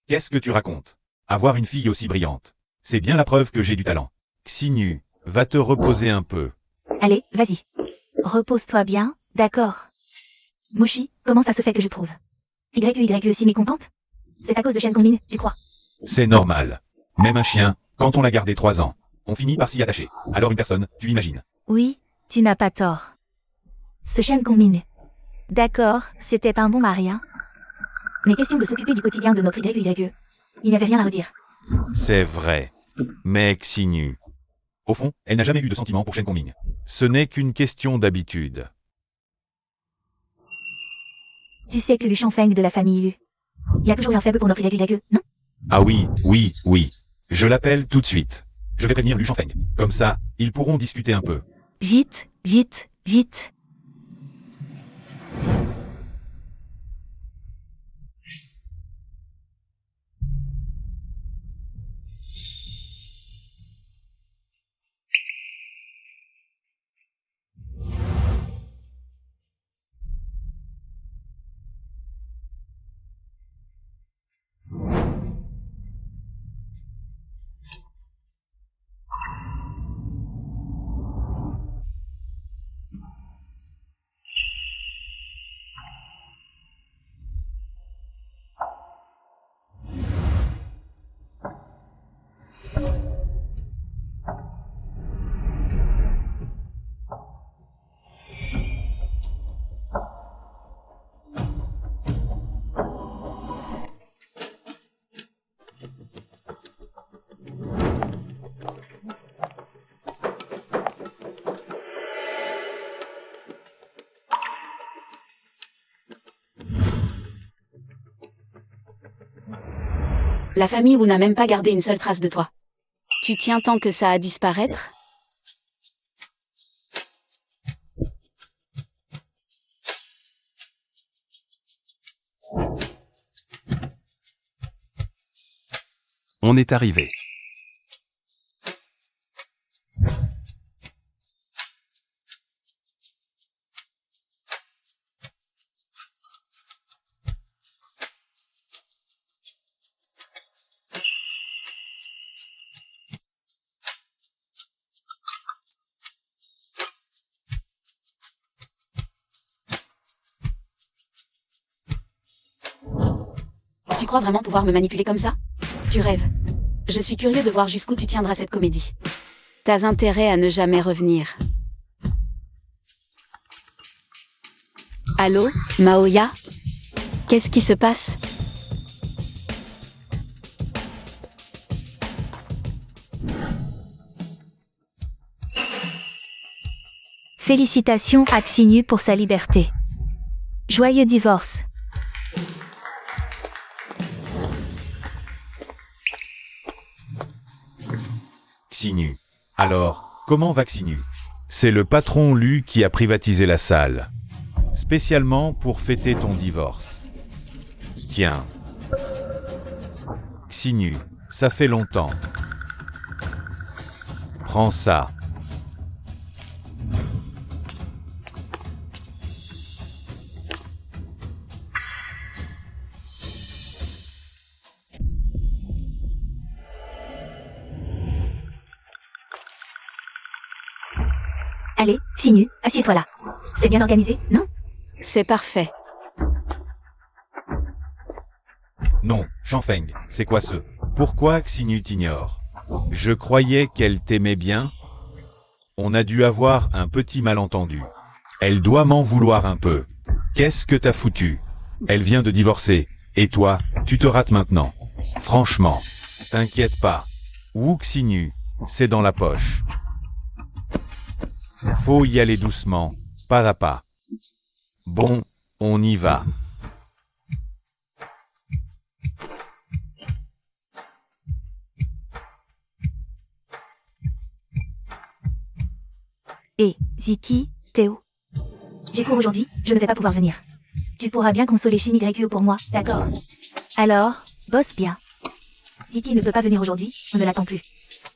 Speaker 1: Qu'est-ce que tu racontes? Avoir une fille aussi brillante. C'est bien la preuve que j'ai du talent. Xinu, va te reposer un peu.
Speaker 4: Allez, vas-y. Repose-toi bien, d'accord. Moshi, comment ça se fait que je trouve YQYQ si mécontente? C'est à cause de Shen Kongming, tu crois?
Speaker 1: C'est normal. Même un chien, quand on l'a gardé 3 ans, on finit par s'y attacher. Alors une personne, tu imagines.
Speaker 4: Oui, tu n'as pas tort. Ce Shen Kongming. D'accord, c'était pas un bon mari, hein. Mais question de s'occuper du quotidien de notre YQYQ. Il n'y avait rien à redire.
Speaker 1: C'est vrai. Mais Xinu. Au fond, elle n'a jamais eu de sentiment pour Shen Kongming. Ce n'est qu'une question d'habitude.
Speaker 4: Tu sais que Lu Shangfeng de la famille Lu. Il a toujours eu un faible pour notre YQYQ, non?
Speaker 1: Ah oui, oui, oui. Je l'appelle tout de suite. Je vais prévenir Lu Shangfeng. Comme ça, ils pourront discuter un peu.
Speaker 4: Vite, vite, vite.
Speaker 2: La famille Wu n'a même pas gardé une seule trace de toi. Tu tiens tant que ça à disparaître?
Speaker 3: On est arrivé.
Speaker 2: Tu crois vraiment pouvoir me manipuler comme ça? Tu rêves. Je suis curieux de voir jusqu'où tu tiendras cette comédie. T'as intérêt à ne jamais revenir. Allô, Maoya? Qu'est-ce qui se passe?
Speaker 4: Félicitations à Xinu pour sa liberté. Joyeux divorce.
Speaker 1: Xinu. Alors, comment va Xinu? C'est le patron Lu qui a privatisé la salle. Spécialement pour fêter ton divorce. Tiens. Xinu, ça fait longtemps. Prends ça.
Speaker 4: Allez, Xinyu, assieds-toi là. C'est bien organisé, non?
Speaker 2: C'est parfait.
Speaker 1: Non, Shanfeng, c'est quoi ce? Pourquoi Xinyu t'ignore? Je croyais qu'elle t'aimait bien. On a dû avoir un petit malentendu. Elle doit m'en vouloir un peu. Qu'est-ce que t'as foutu? Elle vient de divorcer. Et toi, tu te rates maintenant. Franchement, t'inquiète pas. Wu Xinyu, c'est dans la poche. Faut y aller doucement, pas à pas. Bon, on y va.
Speaker 4: Et, Ziki, Théo. J'ai cours aujourd'hui, je ne vais pas pouvoir venir. Tu pourras bien consoler Shinigreku pour moi, d'accord? Alors, bosse bien. Ziki ne peut pas venir aujourd'hui, on ne l'attend plus.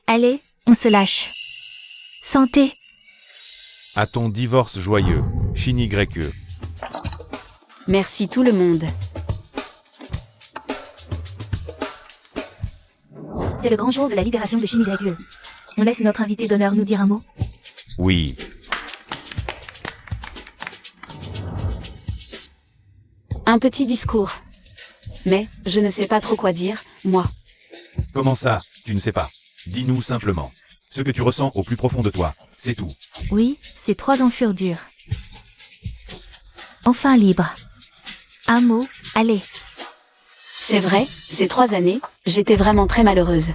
Speaker 4: Allez, on se lâche. Santé.
Speaker 1: À ton divorce joyeux, Shinigreku.
Speaker 2: Merci tout le monde.
Speaker 4: C'est le grand jour de la libération de Shinigreku. On laisse notre invité d'honneur nous dire un mot.
Speaker 1: Oui.
Speaker 2: Un petit discours. Mais, je ne sais pas trop quoi dire, moi.
Speaker 1: Comment ça, tu ne sais pas? Dis-nous simplement. Ce que tu ressens au plus profond de toi, c'est tout.
Speaker 4: Oui, ces 3 ans furent durs. Enfin libre. Un mot, allez.
Speaker 2: C'est vrai, ces 3 années, j'étais vraiment très malheureuse.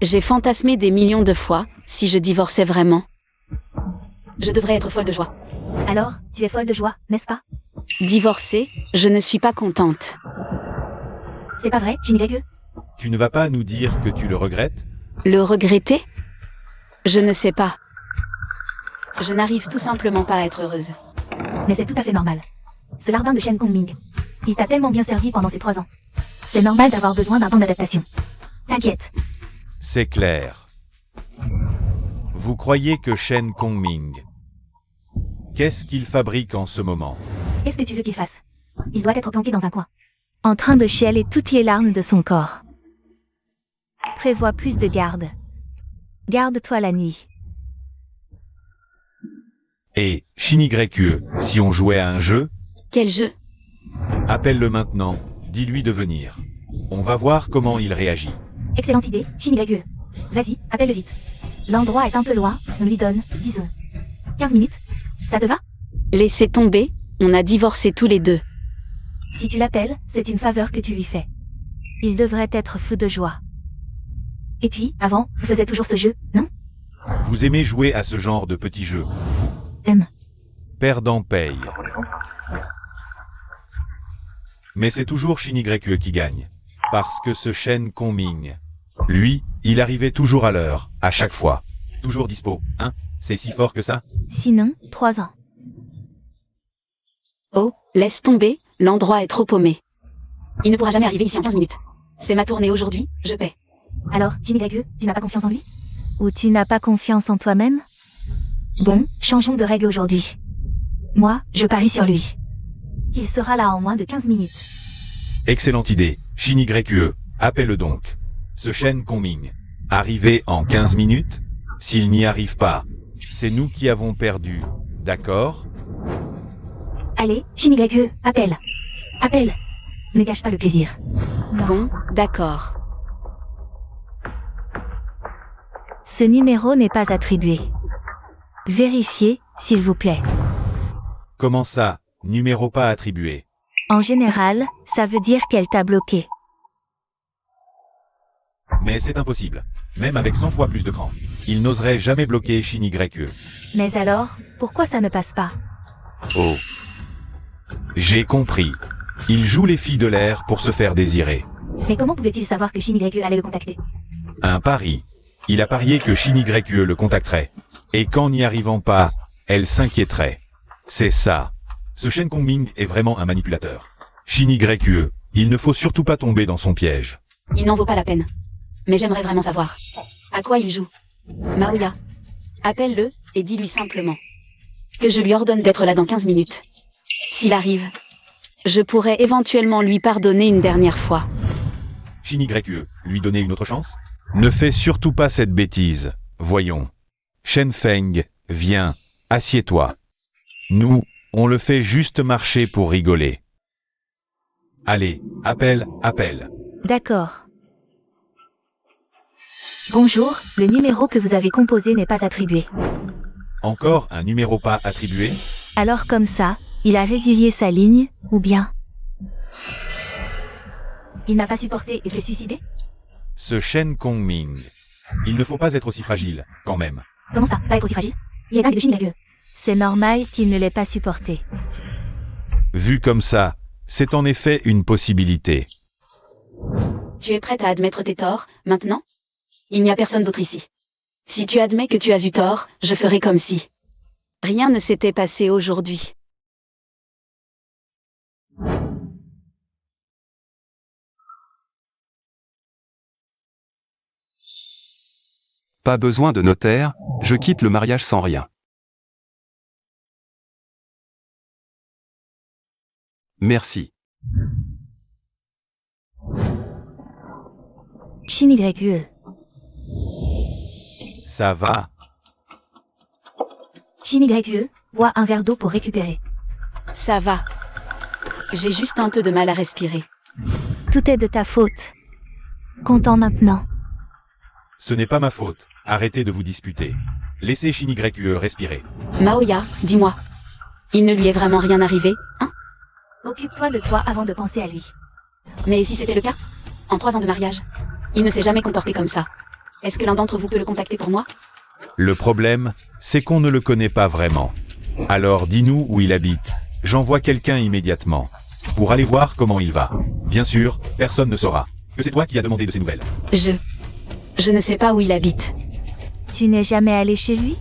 Speaker 2: J'ai fantasmé des millions de fois, si je divorçais vraiment. Je devrais être folle de joie.
Speaker 4: Alors, tu es folle de joie, n'est-ce pas?
Speaker 2: Divorcer, je ne suis pas contente.
Speaker 4: C'est pas vrai, Shinigreku?
Speaker 1: Tu ne vas pas nous dire que tu le regrettes?
Speaker 2: Le regretter? Je ne sais pas. Je n'arrive tout simplement pas à être heureuse.
Speaker 4: Mais c'est tout à fait normal. Ce larbin de Shen Kongming, il t'a tellement bien servi pendant ces 3 ans. C'est normal d'avoir besoin d'un temps d'adaptation. T'inquiète.
Speaker 1: C'est clair. Vous croyez que Shen Kongming... Qu'est-ce qu'il fabrique en ce moment?
Speaker 4: Qu'est-ce que tu veux qu'il fasse? Il doit être planqué dans un coin. En train de chialer toutes les larmes de son corps. Prévois plus de garde. Garde-toi la nuit.
Speaker 1: Et, Shinigreku, si on jouait à un jeu?
Speaker 2: Quel jeu?
Speaker 1: Appelle-le maintenant, dis-lui de venir. On va voir comment il réagit.
Speaker 4: Excellente idée, Shinigreku. Vas-y, appelle-le vite. L'endroit est un peu loin, on lui donne, disons, 15 minutes. Ça te va?
Speaker 2: Laissez tomber, on a divorcé tous les deux.
Speaker 4: Si tu l'appelles, c'est une faveur que tu lui fais. Il devrait être fou de joie. Et puis, avant, vous faisiez toujours ce jeu, non?
Speaker 1: Vous aimez jouer à ce genre de petits jeux? Perdant paye. Mais c'est toujours Shinigreku qui gagne. Parce que ce Shen Kongming, lui, il arrivait toujours à l'heure, à chaque fois. Toujours dispo, hein? C'est si fort que ça?
Speaker 4: Sinon, 3 ans.
Speaker 2: Oh, laisse tomber, l'endroit est trop paumé. Il ne pourra jamais arriver ici en 15 minutes. C'est ma tournée aujourd'hui, je paie.
Speaker 4: Alors, Shinigreku, tu n'as pas confiance en lui? Ou tu n'as pas confiance en toi-même? Bon, changeons de règle aujourd'hui. Moi, je parie sur lui. Il sera là en moins de 15 minutes.
Speaker 1: Excellente idée, Shinigreku, appelle-le donc. Ce Shen Kongming, arrivé en 15 minutes? S'il n'y arrive pas, c'est nous qui avons perdu, d'accord?
Speaker 4: Allez, Shinigreku, appelle. Appelle. Ne gâche pas le plaisir.
Speaker 2: Bon, d'accord.
Speaker 4: Ce numéro n'est pas attribué. Vérifiez, s'il vous plaît.
Speaker 1: Comment ça, numéro pas attribué?
Speaker 4: En général, ça veut dire qu'elle t'a bloqué.
Speaker 1: Mais c'est impossible. Même avec 100 fois plus de cran. Il n'oserait jamais bloquer Shinigreku.
Speaker 4: Mais alors, pourquoi ça ne passe pas?
Speaker 1: Oh. J'ai compris. Il joue les filles de l'air pour se faire désirer.
Speaker 4: Mais comment pouvait-il savoir que Shinigreku allait le contacter?
Speaker 1: Un pari. Il a parié que Shinigreku le contacterait. Et qu'en n'y arrivant pas, elle s'inquiéterait. C'est ça. Ce Shen Kongming est vraiment un manipulateur. Shinigreku, il ne faut surtout pas tomber dans son piège.
Speaker 2: Il n'en vaut pas la peine. Mais j'aimerais vraiment savoir. À quoi il joue? Maoya. Appelle-le, et dis-lui simplement que je lui ordonne d'être là dans 15 minutes. S'il arrive, je pourrais éventuellement lui pardonner une dernière fois.
Speaker 1: Shin-YE, lui donner une autre chance? Ne fais surtout pas cette bêtise. Voyons. Shen Feng, viens, assieds-toi. Nous, on le fait juste marcher pour rigoler. Allez, appelle.
Speaker 4: D'accord. Bonjour, le numéro que vous avez composé n'est pas attribué.
Speaker 1: Encore un numéro pas attribué?
Speaker 4: Alors comme ça, il a résilié sa ligne, ou bien il n'a pas supporté et s'est suicidé?
Speaker 1: Ce Shen Kongming. Il ne faut pas être aussi fragile, quand même.
Speaker 4: Comment ça, pas être aussi fragile? Il est dingue de Shin-YE. C'est normal qu'il ne l'ait pas supporté.
Speaker 1: Vu comme ça, c'est en effet une possibilité.
Speaker 2: Tu es prête à admettre tes torts, maintenant? Il n'y a personne d'autre ici. Si tu admets que tu as eu tort, je ferai comme si rien ne s'était passé aujourd'hui.
Speaker 3: Pas besoin de notaire, je quitte le mariage sans rien. Merci.
Speaker 4: Shin-YE.
Speaker 1: Ça va.
Speaker 4: Shin-YE, bois un verre d'eau pour récupérer.
Speaker 2: Ça va. J'ai juste un peu de mal à respirer.
Speaker 4: Tout est de ta faute. Content maintenant.
Speaker 1: Ce n'est pas ma faute. Arrêtez de vous disputer. Laissez Shin-YE respirer.
Speaker 2: Maoya, dis-moi. Il ne lui est vraiment rien arrivé, hein?
Speaker 4: Occupe-toi de toi avant de penser à lui.
Speaker 2: Mais si c'était le cas? En 3 ans de mariage, il ne s'est jamais comporté comme ça. Est-ce que l'un d'entre vous peut le contacter pour moi?
Speaker 1: Le problème, c'est qu'on ne le connaît pas vraiment. Alors dis-nous où il habite. J'envoie quelqu'un immédiatement. Pour aller voir comment il va. Bien sûr, personne ne saura que c'est toi qui as demandé de ces nouvelles.
Speaker 2: Je ne sais pas où il habite.
Speaker 4: Tu n'es jamais allé chez lui?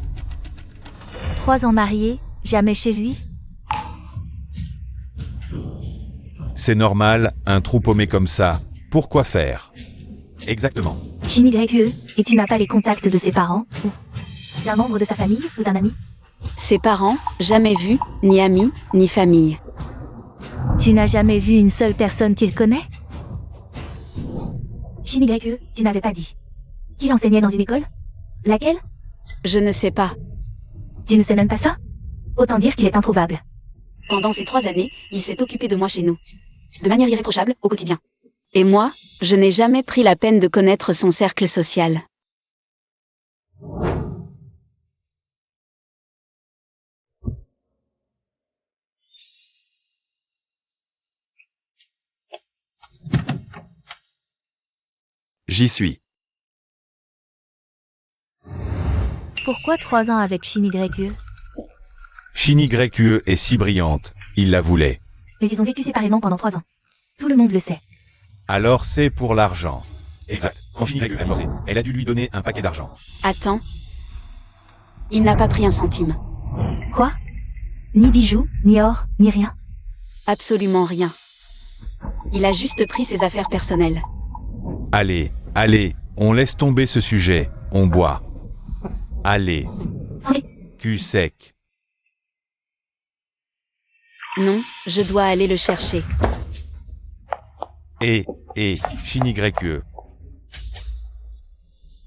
Speaker 4: 3 ans mariés, jamais chez lui?
Speaker 1: C'est normal, un trou paumé comme ça. Pourquoi faire? Exactement.
Speaker 4: Shin-YE, et tu n'as pas les contacts de ses parents? Ou d'un membre de sa famille ou d'un ami?
Speaker 2: Ses parents, jamais vus, ni amis, ni famille.
Speaker 4: Tu n'as jamais vu une seule personne qu'il connaît? Shin-YE, tu n'avais pas dit qu'il enseignait dans une école? Laquelle?
Speaker 2: Je ne sais pas.
Speaker 4: Tu ne sais même pas ça? Autant dire qu'il est introuvable.
Speaker 2: Pendant ces 3 années, il s'est occupé de moi chez nous. De manière irréprochable, au quotidien. Et moi, je n'ai jamais pris la peine de connaître son cercle social.
Speaker 3: J'y suis.
Speaker 4: Pourquoi 3 ans avec Shin-YE?
Speaker 1: Shin-YE est si brillante, il la voulait.
Speaker 4: Mais ils ont vécu séparément pendant 3 ans. Tout le monde le sait.
Speaker 1: Alors c'est pour l'argent. Exact. Quand Shin-YE a divorcé, elle a dû lui donner un paquet d'argent.
Speaker 2: Attends. Il n'a pas pris un centime.
Speaker 4: Quoi? Ni bijoux, ni or, ni rien?
Speaker 2: Absolument rien. Il a juste pris ses affaires personnelles.
Speaker 1: Allez, on laisse tomber ce sujet, on boit. Allez,
Speaker 4: C'est...
Speaker 1: cul sec.
Speaker 2: Non, je dois aller le chercher.
Speaker 1: Shin-YE.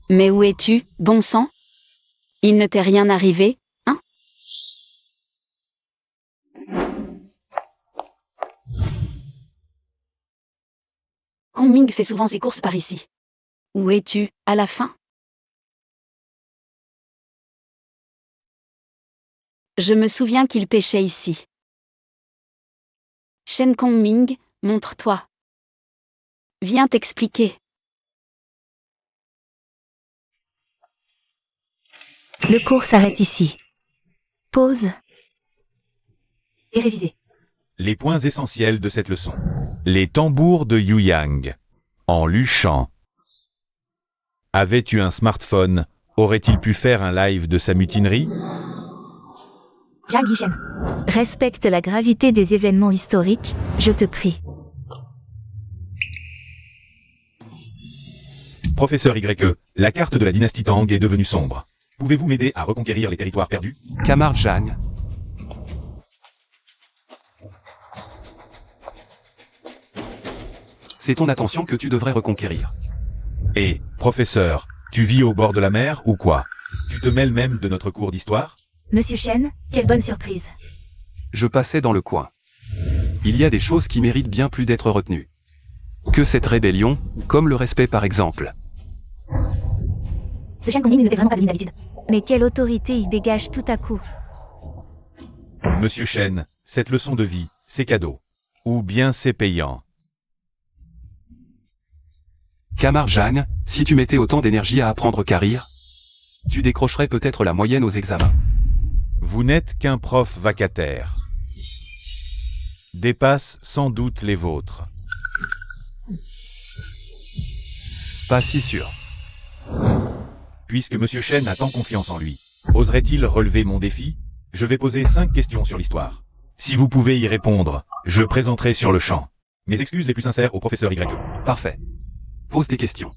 Speaker 2: Mais où es-tu, bon sang? Il ne t'est rien arrivé, hein? Kongming fait souvent ses courses par ici. Où es-tu, à la fin? Je me souviens qu'il pêchait ici. Shen Kongming, montre-toi. Viens t'expliquer.
Speaker 4: Le cours s'arrête ici. Pause. Et réviser.
Speaker 1: Les points essentiels de cette leçon. Les tambours de Yu Yang. En luchant. Avais-tu un smartphone? Aurait-il pu faire un live de sa mutinerie?
Speaker 4: Jacques Guichen. Respecte la gravité des événements historiques, je te prie.
Speaker 1: Professeur YE, La carte de la dynastie Tang est devenue sombre. Pouvez-vous m'aider à reconquérir les territoires perdus?
Speaker 3: Camarade Zhang. C'est ton attention que tu devrais reconquérir.
Speaker 1: Et, professeur, tu vis au bord de la mer ou quoi? Tu te mêles même de notre cours d'histoire?
Speaker 4: Monsieur Shen, quelle bonne surprise.
Speaker 3: Je passais dans le coin. Il y a des choses qui méritent bien plus d'être retenues que cette rébellion, comme le respect par exemple.
Speaker 4: Ce Shen Kongming ne fait vraiment pas de mine d'habitude. Mais quelle autorité il dégage tout à coup.
Speaker 1: Monsieur Shen, cette leçon de vie, c'est cadeau. Ou bien c'est payant.
Speaker 3: Camarade Zhang, si tu mettais autant d'énergie à apprendre qu'à rire, tu décrocherais peut-être la moyenne aux examens.
Speaker 1: Vous n'êtes qu'un prof vacataire. Dépasse sans doute les vôtres.
Speaker 3: Pas si sûr.
Speaker 1: Puisque Monsieur Shen a tant confiance en lui, oserait-il relever mon défi? Je vais poser 5 questions sur l'histoire. Si vous pouvez y répondre, je présenterai sur le champ mes excuses les plus sincères au professeur YE.
Speaker 3: Parfait. Pose tes questions.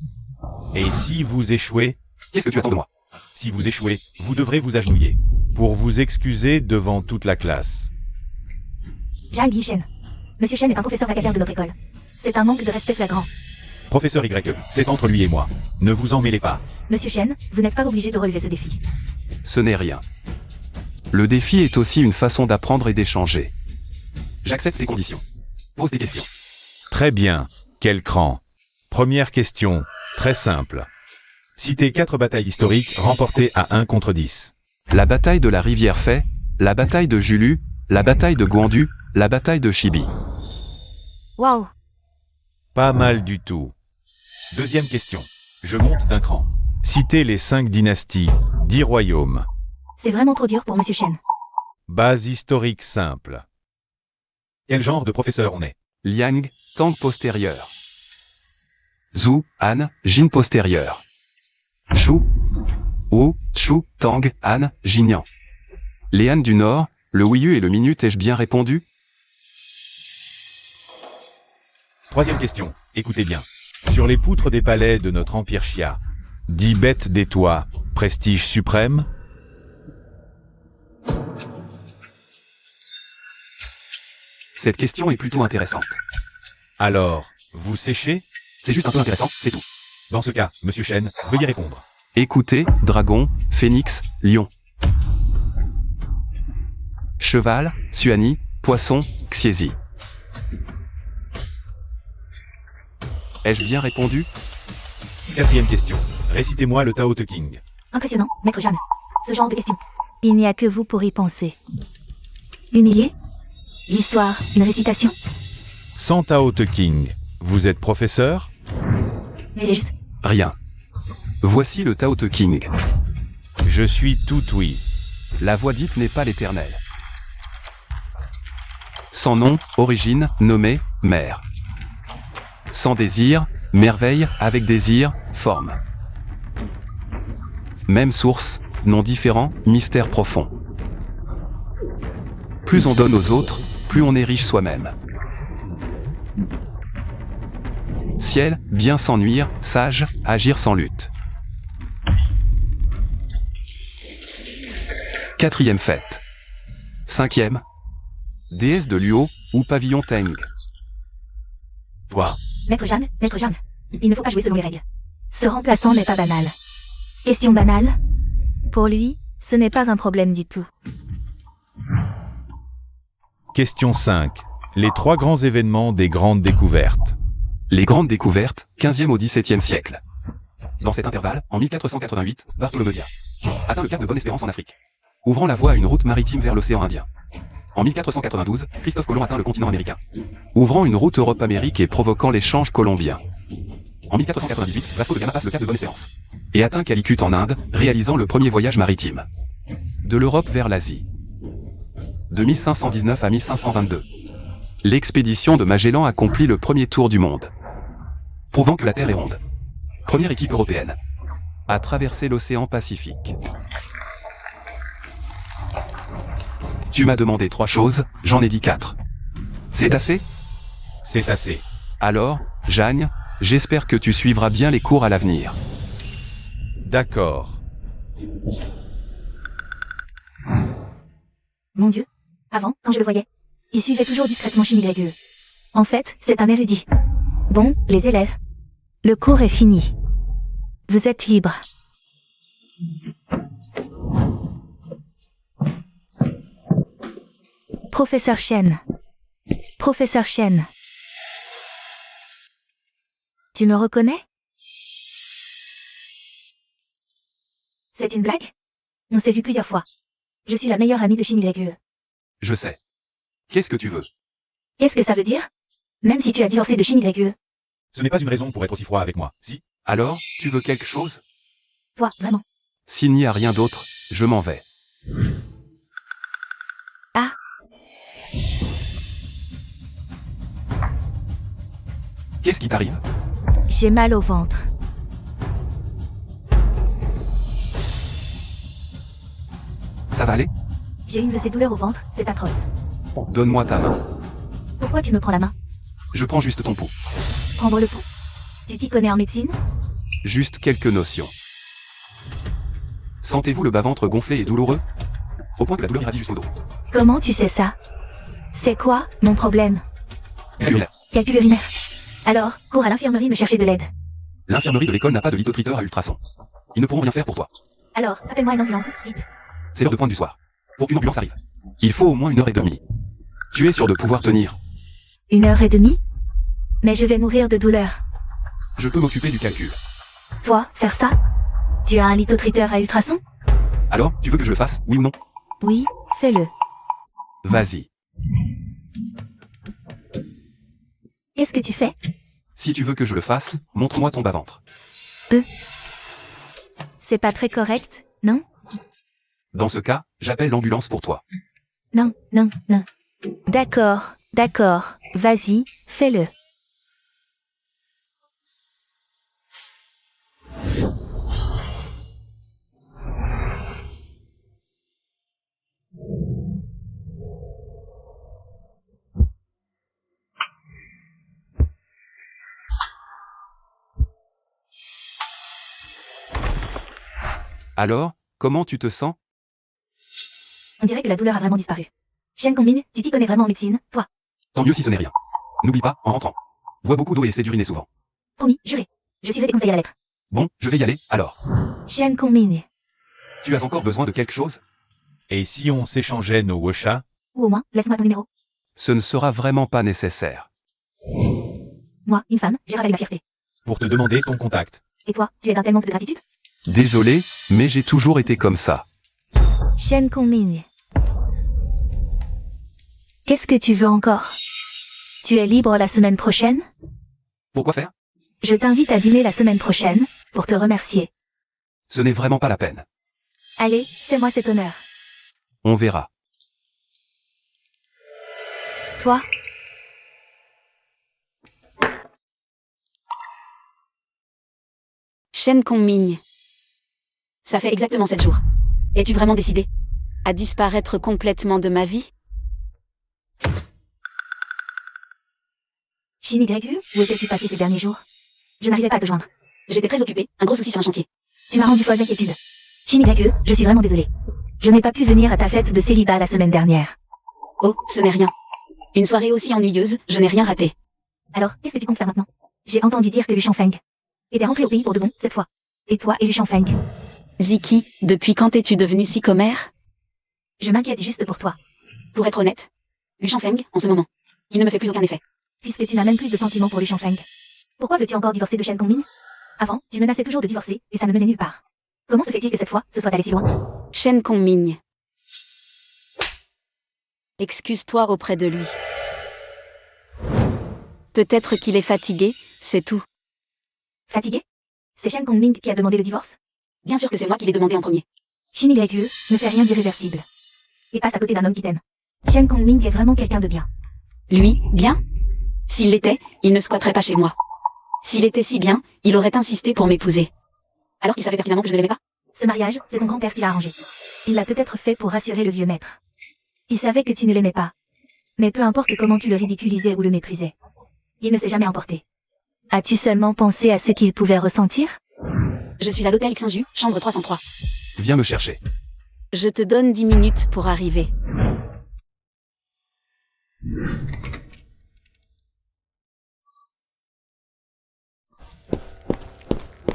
Speaker 1: Et si vous échouez?
Speaker 3: Qu'est-ce que tu attends de moi?
Speaker 1: Si vous échouez, vous devrez vous agenouiller pour vous excuser devant toute la classe.
Speaker 4: Zhang Yishen. Monsieur Shen est un professeur vacataire de notre école. C'est un manque de respect flagrant.
Speaker 1: Professeur YE, c'est entre lui et moi. Ne vous en mêlez pas.
Speaker 4: Monsieur Shen, vous n'êtes pas obligé de relever ce défi.
Speaker 3: Ce n'est rien. Le défi est aussi une façon d'apprendre et d'échanger. J'accepte tes conditions. Pose tes questions.
Speaker 1: Très bien. Quel cran. Première question, très simple. Citez 4 batailles historiques remportées à 1 contre 10.
Speaker 3: La bataille de la rivière Fei, la bataille de Julu, la bataille de Guandu, la bataille de Chibi.
Speaker 4: Waouh.
Speaker 1: Pas mal du tout. Deuxième question. Je monte d'un cran. Citez les 5 dynasties, 10 royaumes.
Speaker 4: C'est vraiment trop dur pour Monsieur Shen.
Speaker 1: Base historique simple. Quel genre de professeur on est?
Speaker 3: Liang, Tang postérieur. Zhu, Han, Jin postérieur. Shu, Wu, Chu, Tang, Han, Jinyan. Les Han du Nord, le Wuyu et le Minute, ai-je bien répondu?
Speaker 1: Troisième question, écoutez bien. Sur les poutres des palais de notre empire Xia, 10 bêtes des toits, prestige suprême?
Speaker 3: Cette question est plutôt intéressante.
Speaker 1: Alors, vous séchez?
Speaker 3: C'est juste un peu intéressant, c'est tout.
Speaker 1: Dans ce cas, Monsieur Shen, veuillez répondre.
Speaker 3: Écoutez, dragon, phénix, lion. Cheval, Suani, poisson, Xiezi. Ai-je bien répondu?
Speaker 1: Quatrième question. Récitez-moi le Tao Te King.
Speaker 4: Impressionnant, Maître Zhang. Ce genre de questions. Il n'y a que vous pour y penser. Humilié? L'histoire, une récitation.
Speaker 1: Sans Tao Te King, vous êtes professeur?
Speaker 4: Mais c'est juste.
Speaker 3: Rien. Voici le Tao Te King.
Speaker 1: Je suis tout oui.
Speaker 3: La voix dite n'est pas l'éternel. Sans nom, origine, nommé, mère. Sans désir, merveille, avec désir, forme. Même source, nom différent, mystère profond. Plus on donne aux autres, plus on est riche soi-même. Ciel, bien sans nuire, sage, agir sans lutte. Quatrième fête. Cinquième. Déesse de Luo, ou pavillon Teng.
Speaker 1: Toi.
Speaker 4: Maître Zhang, il ne faut pas jouer selon les règles. Ce remplaçant n'est pas banal. Question banale? Pour lui, ce n'est pas un problème du tout.
Speaker 1: Question 5. Les 3 grands événements des grandes découvertes.
Speaker 3: Les grandes découvertes, 15e au 17e siècle. Dans cet intervalle, en 1488, Bartholomew Dias atteint le cap de Bonne-Espérance en Afrique, ouvrant la voie à une route maritime vers l'océan Indien. En 1492, Christophe Colomb atteint le continent américain, ouvrant une route Europe-Amérique et provoquant l'échange colombien. En 1498, Vasco de Gama passe le cap de Bonne-Espérance et atteint Calicut en Inde, réalisant le premier voyage maritime de l'Europe vers l'Asie. De 1519 à 1522, l'expédition de Magellan accomplit le premier tour du monde, prouvant que la Terre est ronde. Première équipe européenne à traverser l'océan Pacifique. Tu m'as demandé 3 choses, j'en ai dit 4. C'est assez?
Speaker 1: C'est assez.
Speaker 3: Alors, Jeanne, j'espère que tu suivras bien les cours à l'avenir.
Speaker 1: D'accord.
Speaker 4: Mon Dieu. Avant, quand je le voyais, il suivait toujours discrètement Shinny Greg. En fait, c'est un érudit. Bon, les élèves. Le cours est fini. Vous êtes libres. Professeur Chen. Professeur Chen. Tu me reconnais? C'est une blague? On s'est vu plusieurs fois. Je suis la meilleure amie de Shinny Greg.
Speaker 3: Je sais. Qu'est-ce que tu veux?
Speaker 4: Qu'est-ce que ça veut dire? Même si tu as divorcé de Shinny Greg.
Speaker 1: Ce n'est pas une raison pour être aussi froid avec moi, si?
Speaker 3: Alors, tu veux quelque chose?
Speaker 4: Toi, vraiment.
Speaker 3: S'il n'y a rien d'autre, je m'en vais.
Speaker 4: Ah.
Speaker 3: Qu'est-ce qui t'arrive?
Speaker 4: J'ai mal au ventre.
Speaker 3: Ça va aller?
Speaker 4: J'ai une de ces douleurs au ventre, c'est atroce.
Speaker 3: Donne-moi ta main.
Speaker 4: Pourquoi tu me prends la main?
Speaker 3: Je prends juste ton pouls.
Speaker 4: Prendre le pouls. Tu t'y connais en médecine?
Speaker 3: Juste quelques notions. Sentez-vous le bas-ventre gonflé et douloureux? Au point que la douleur irradie jusqu'au dos.
Speaker 4: Comment tu sais ça? C'est quoi, mon problème?
Speaker 3: Urinaire.
Speaker 4: Calcul urinaire. Alors, cours à l'infirmerie me chercher de l'aide.
Speaker 3: L'infirmerie de l'école n'a pas de lithotriteur à ultrasons. Ils ne pourront rien faire pour toi.
Speaker 4: Alors, appelle-moi une ambulance, vite.
Speaker 3: C'est l'heure de pointe du soir. Pour qu'une ambulance arrive, il faut au moins 1h30. Tu es sûr de pouvoir tenir?
Speaker 4: 1h30? Mais je vais mourir de douleur.
Speaker 3: Je peux m'occuper du calcul.
Speaker 4: Toi, faire ça? Tu as un lithotriteur à ultrasons?
Speaker 3: Alors, tu veux que je le fasse, oui ou non?
Speaker 4: Oui, fais-le.
Speaker 3: Vas-y.
Speaker 4: Qu'est-ce que tu fais?
Speaker 3: Si tu veux que je le fasse, montre-moi ton bas-ventre.
Speaker 4: C'est pas très correct, non?
Speaker 3: Dans ce cas, j'appelle l'ambulance pour toi.
Speaker 4: Non, non, non. D'accord, d'accord. Vas-y, fais-le.
Speaker 3: Alors, comment tu te sens?
Speaker 4: On dirait que la douleur a vraiment disparu. Shen Kongming, tu t'y connais vraiment en médecine, toi?
Speaker 3: Tant mieux si ce n'est rien. N'oublie pas, en rentrant. Bois beaucoup d'eau et essaie d'uriner souvent.
Speaker 4: Promis, juré. Je suivrai tes conseils à la lettre.
Speaker 3: Bon, je vais y aller, alors.
Speaker 4: Shen Kongming.
Speaker 3: Tu as encore besoin de quelque chose?
Speaker 1: Et si on s'échangeait nos woshas?
Speaker 4: Ou au moins, laisse-moi ton numéro.
Speaker 3: Ce ne sera vraiment pas nécessaire.
Speaker 4: Moi, une femme, j'ai ravalé ma fierté.
Speaker 1: Pour te demander ton contact.
Speaker 4: Et toi, tu es d'un tel manque de gratitude?
Speaker 3: Désolé, mais j'ai toujours été comme ça.
Speaker 4: Shen Kongming. Qu'est-ce que tu veux encore? Tu es libre la semaine prochaine?
Speaker 3: Pourquoi faire?
Speaker 4: Je t'invite à dîner la semaine prochaine, pour te remercier.
Speaker 3: Ce n'est vraiment pas la peine.
Speaker 4: Allez, fais-moi cet honneur.
Speaker 3: On verra.
Speaker 4: Toi?
Speaker 2: Shen Kongming. Ça fait exactement 7 jours. Es-tu vraiment décidé à disparaître complètement de ma vie?
Speaker 4: Shinny Greg, où étais-tu passé ces derniers jours? Je n'arrivais pas à te joindre.
Speaker 2: J'étais très occupée, un gros souci sur un chantier.
Speaker 4: Tu m'as rendu folle d'inquiétude. Shinny Greg, je suis vraiment désolée. Je n'ai pas pu venir à ta fête de célibat la semaine dernière.
Speaker 2: Oh, ce n'est rien. Une soirée aussi ennuyeuse, je n'ai rien raté.
Speaker 4: Alors, qu'est-ce que tu comptes faire maintenant? J'ai entendu dire que Lu Shangfeng était rentré au pays pour de bon, cette fois. Et toi et Lu Shangfeng?
Speaker 2: Ziki, depuis quand es-tu devenu si commère?
Speaker 4: Je m'inquiète juste pour toi.
Speaker 2: Pour être honnête, Lu Shangfeng, en ce moment, il ne me fait plus aucun effet.
Speaker 4: Puisque tu n'as même plus de sentiments pour Lu Shangfeng. Pourquoi veux-tu encore divorcer de Shen Kongming? Avant, tu menaçais toujours de divorcer, et ça ne menait nulle part. Comment se fait-il que cette fois, ce soit allé si loin?
Speaker 2: Shen Kongming. Excuse-toi auprès de lui. Peut-être qu'il est fatigué, c'est tout.
Speaker 4: Fatigué? C'est Shen Kongming qui a demandé le divorce?
Speaker 2: Bien sûr que c'est moi qui l'ai demandé en premier.
Speaker 4: Shinny Greg ne fait rien d'irréversible. Et passe à côté d'un homme qui t'aime. Shen Kongming est vraiment quelqu'un de bien.
Speaker 2: Lui, bien? S'il l'était, il ne squatterait pas chez moi. S'il était si bien, il aurait insisté pour m'épouser. Alors qu'il savait pertinemment que je ne l'aimais pas.
Speaker 4: Ce mariage, c'est ton grand-père qui l'a arrangé. Il l'a peut-être fait pour rassurer le vieux maître. Il savait que tu ne l'aimais pas. Mais peu importe comment tu le ridiculisais ou le méprisais. Il ne s'est jamais emporté. As-tu seulement pensé à ce qu'il pouvait ressentir?
Speaker 2: Je suis à l'hôtel Xinju, chambre 303.
Speaker 3: Viens me chercher.
Speaker 2: Je te donne 10 minutes pour arriver.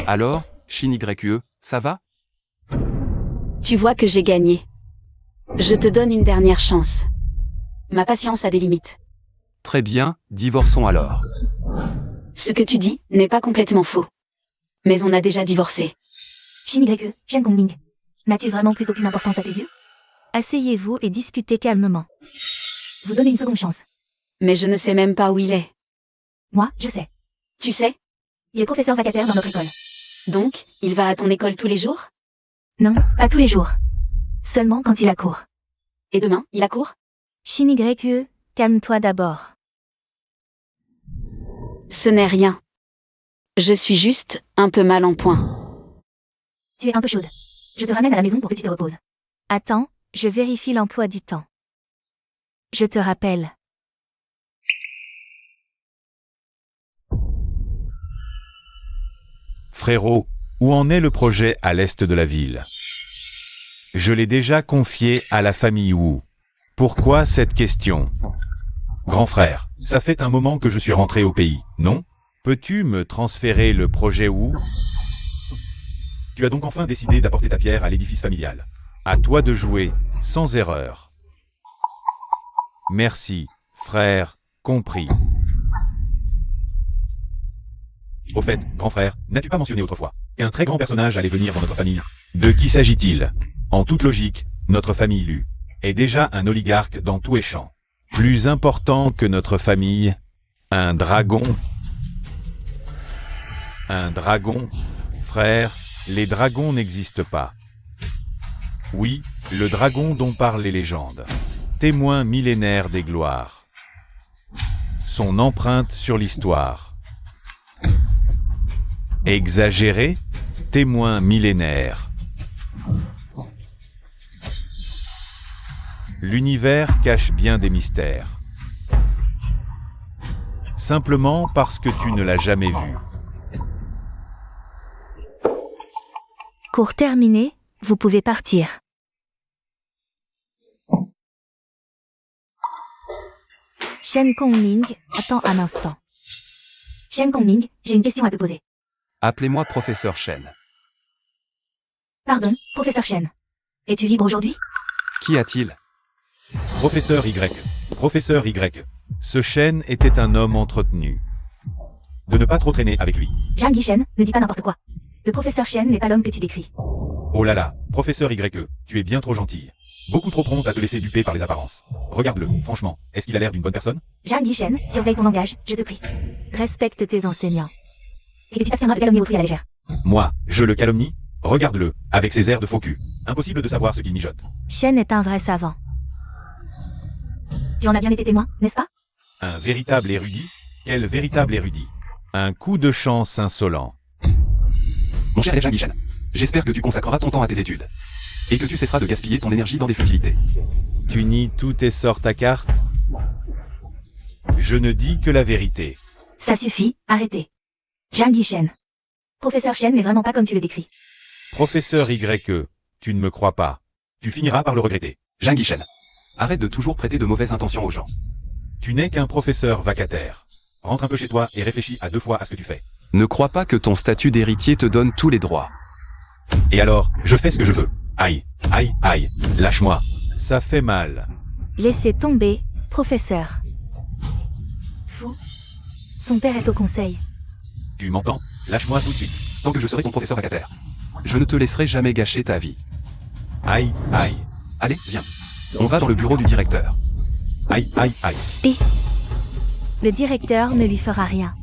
Speaker 3: Alors, Shin YE, ça va?
Speaker 2: Tu vois que j'ai gagné. Je te donne une dernière chance. Ma patience a des limites.
Speaker 3: Très bien, divorçons alors.
Speaker 2: Ce que tu dis n'est pas complètement faux. Mais on a déjà divorcé.
Speaker 4: Shin YE, Shen Gongling. N'a-t-il vraiment plus aucune importance à tes yeux? Asseyez-vous et discutez calmement. Vous donnez une seconde chance.
Speaker 2: Mais je ne sais même pas où il est.
Speaker 4: Moi, je sais.
Speaker 2: Tu sais?
Speaker 4: Il est professeur vacataire dans notre école.
Speaker 2: Donc, il va à ton école tous les jours?
Speaker 4: Non, pas tous les jours. Seulement quand il a cours.
Speaker 2: Et demain, il a cours?
Speaker 4: Shin YE, calme-toi d'abord.
Speaker 2: Ce n'est rien. Je suis juste un peu mal en point.
Speaker 4: Tu es un peu chaude. Je te ramène à la maison pour que tu te reposes. Attends, je vérifie l'emploi du temps. Je te rappelle.
Speaker 1: Frérot, où en est le projet à l'est de la ville? Je l'ai déjà confié à la famille Wu. Pourquoi cette question? Grand frère, ça fait un moment que je suis rentré au pays, non? Peux-tu me transférer le projet Wu? Tu as donc enfin décidé d'apporter ta pierre à l'édifice familial. À toi de jouer, sans erreur. Merci, frère, compris. Au fait, grand frère, n'as-tu pas mentionné autrefois qu'un très grand personnage allait venir dans notre famille? De qui s'agit-il? En toute logique, notre famille Lu est déjà un oligarque dans tous les champs. Plus important que notre famille, un dragon. Un dragon? Frère, les dragons n'existent pas. Oui, le dragon dont parlent les légendes. Témoin millénaire des gloires. Son empreinte sur l'histoire. Exagéré? Témoin millénaire. L'univers cache bien des mystères. Simplement parce que tu ne l'as jamais vu.
Speaker 4: Cours terminé, vous pouvez partir. Shen Gongling, attends un instant. Shen Gongling, j'ai une question à te poser.
Speaker 3: Appelez-moi professeur Shen.
Speaker 4: Pardon, professeur Shen. Es-tu libre aujourd'hui?
Speaker 3: Qu'y a-t-il?
Speaker 1: Professeur Y. Professeur Y. Ce Shen était un homme entretenu. De ne pas trop traîner avec lui.
Speaker 4: Zhang Yishen, ne dis pas n'importe quoi. Le professeur Shen n'est pas l'homme que tu décris.
Speaker 1: Oh là là, professeur Y, tu es bien trop gentil. Beaucoup trop prompt à te laisser duper par les apparences. Regarde-le, franchement, est-ce qu'il a l'air d'une bonne personne?
Speaker 4: Zhang Yishen, surveille ton langage, je te prie. Respecte tes enseignants. Et que tu t'abstiendras de calomnier autrui à la légère.
Speaker 1: Moi, je le calomnie? Regarde-le, avec ses airs de faux cul. Impossible de savoir ce qu'il mijote.
Speaker 4: Shen est un vrai savant. Tu en as bien été témoin, n'est-ce pas?
Speaker 1: Un véritable érudit? Quel véritable érudit? Un coup de chance insolent.
Speaker 3: Mon cher Zhang Yishen, j'espère que tu consacreras ton temps à tes études. Et que tu cesseras de gaspiller ton énergie dans des futilités.
Speaker 1: Tu nies toutes et sors ta carte? Je ne dis que la vérité.
Speaker 4: Ça suffit, arrêtez. Zhang Yishen. Professeur Shen n'est vraiment pas comme tu le décris.
Speaker 1: Professeur Y, tu ne me crois pas. Tu finiras par le regretter.
Speaker 3: Zhang Yishen, arrête de toujours prêter de mauvaises intentions aux gens.
Speaker 1: Tu n'es qu'un professeur vacataire. Rentre un peu chez toi et réfléchis à 2 fois à ce que tu fais.
Speaker 3: Ne crois pas que ton statut d'héritier te donne tous les droits.
Speaker 1: Et alors, je fais ce que je veux. Aïe, aïe, aïe, lâche-moi. Ça fait mal.
Speaker 4: Laissez tomber, professeur. Fou. Son père est au conseil.
Speaker 1: Tu m'entends? Lâche-moi tout de suite.
Speaker 3: Tant que je serai ton professeur vacataire, je ne te laisserai jamais gâcher ta vie.
Speaker 1: Aïe, aïe,
Speaker 3: Allez, viens. On va dans le bureau du directeur.
Speaker 1: aïe, aïe, aïe.
Speaker 4: Et le directeur ne lui fera rien.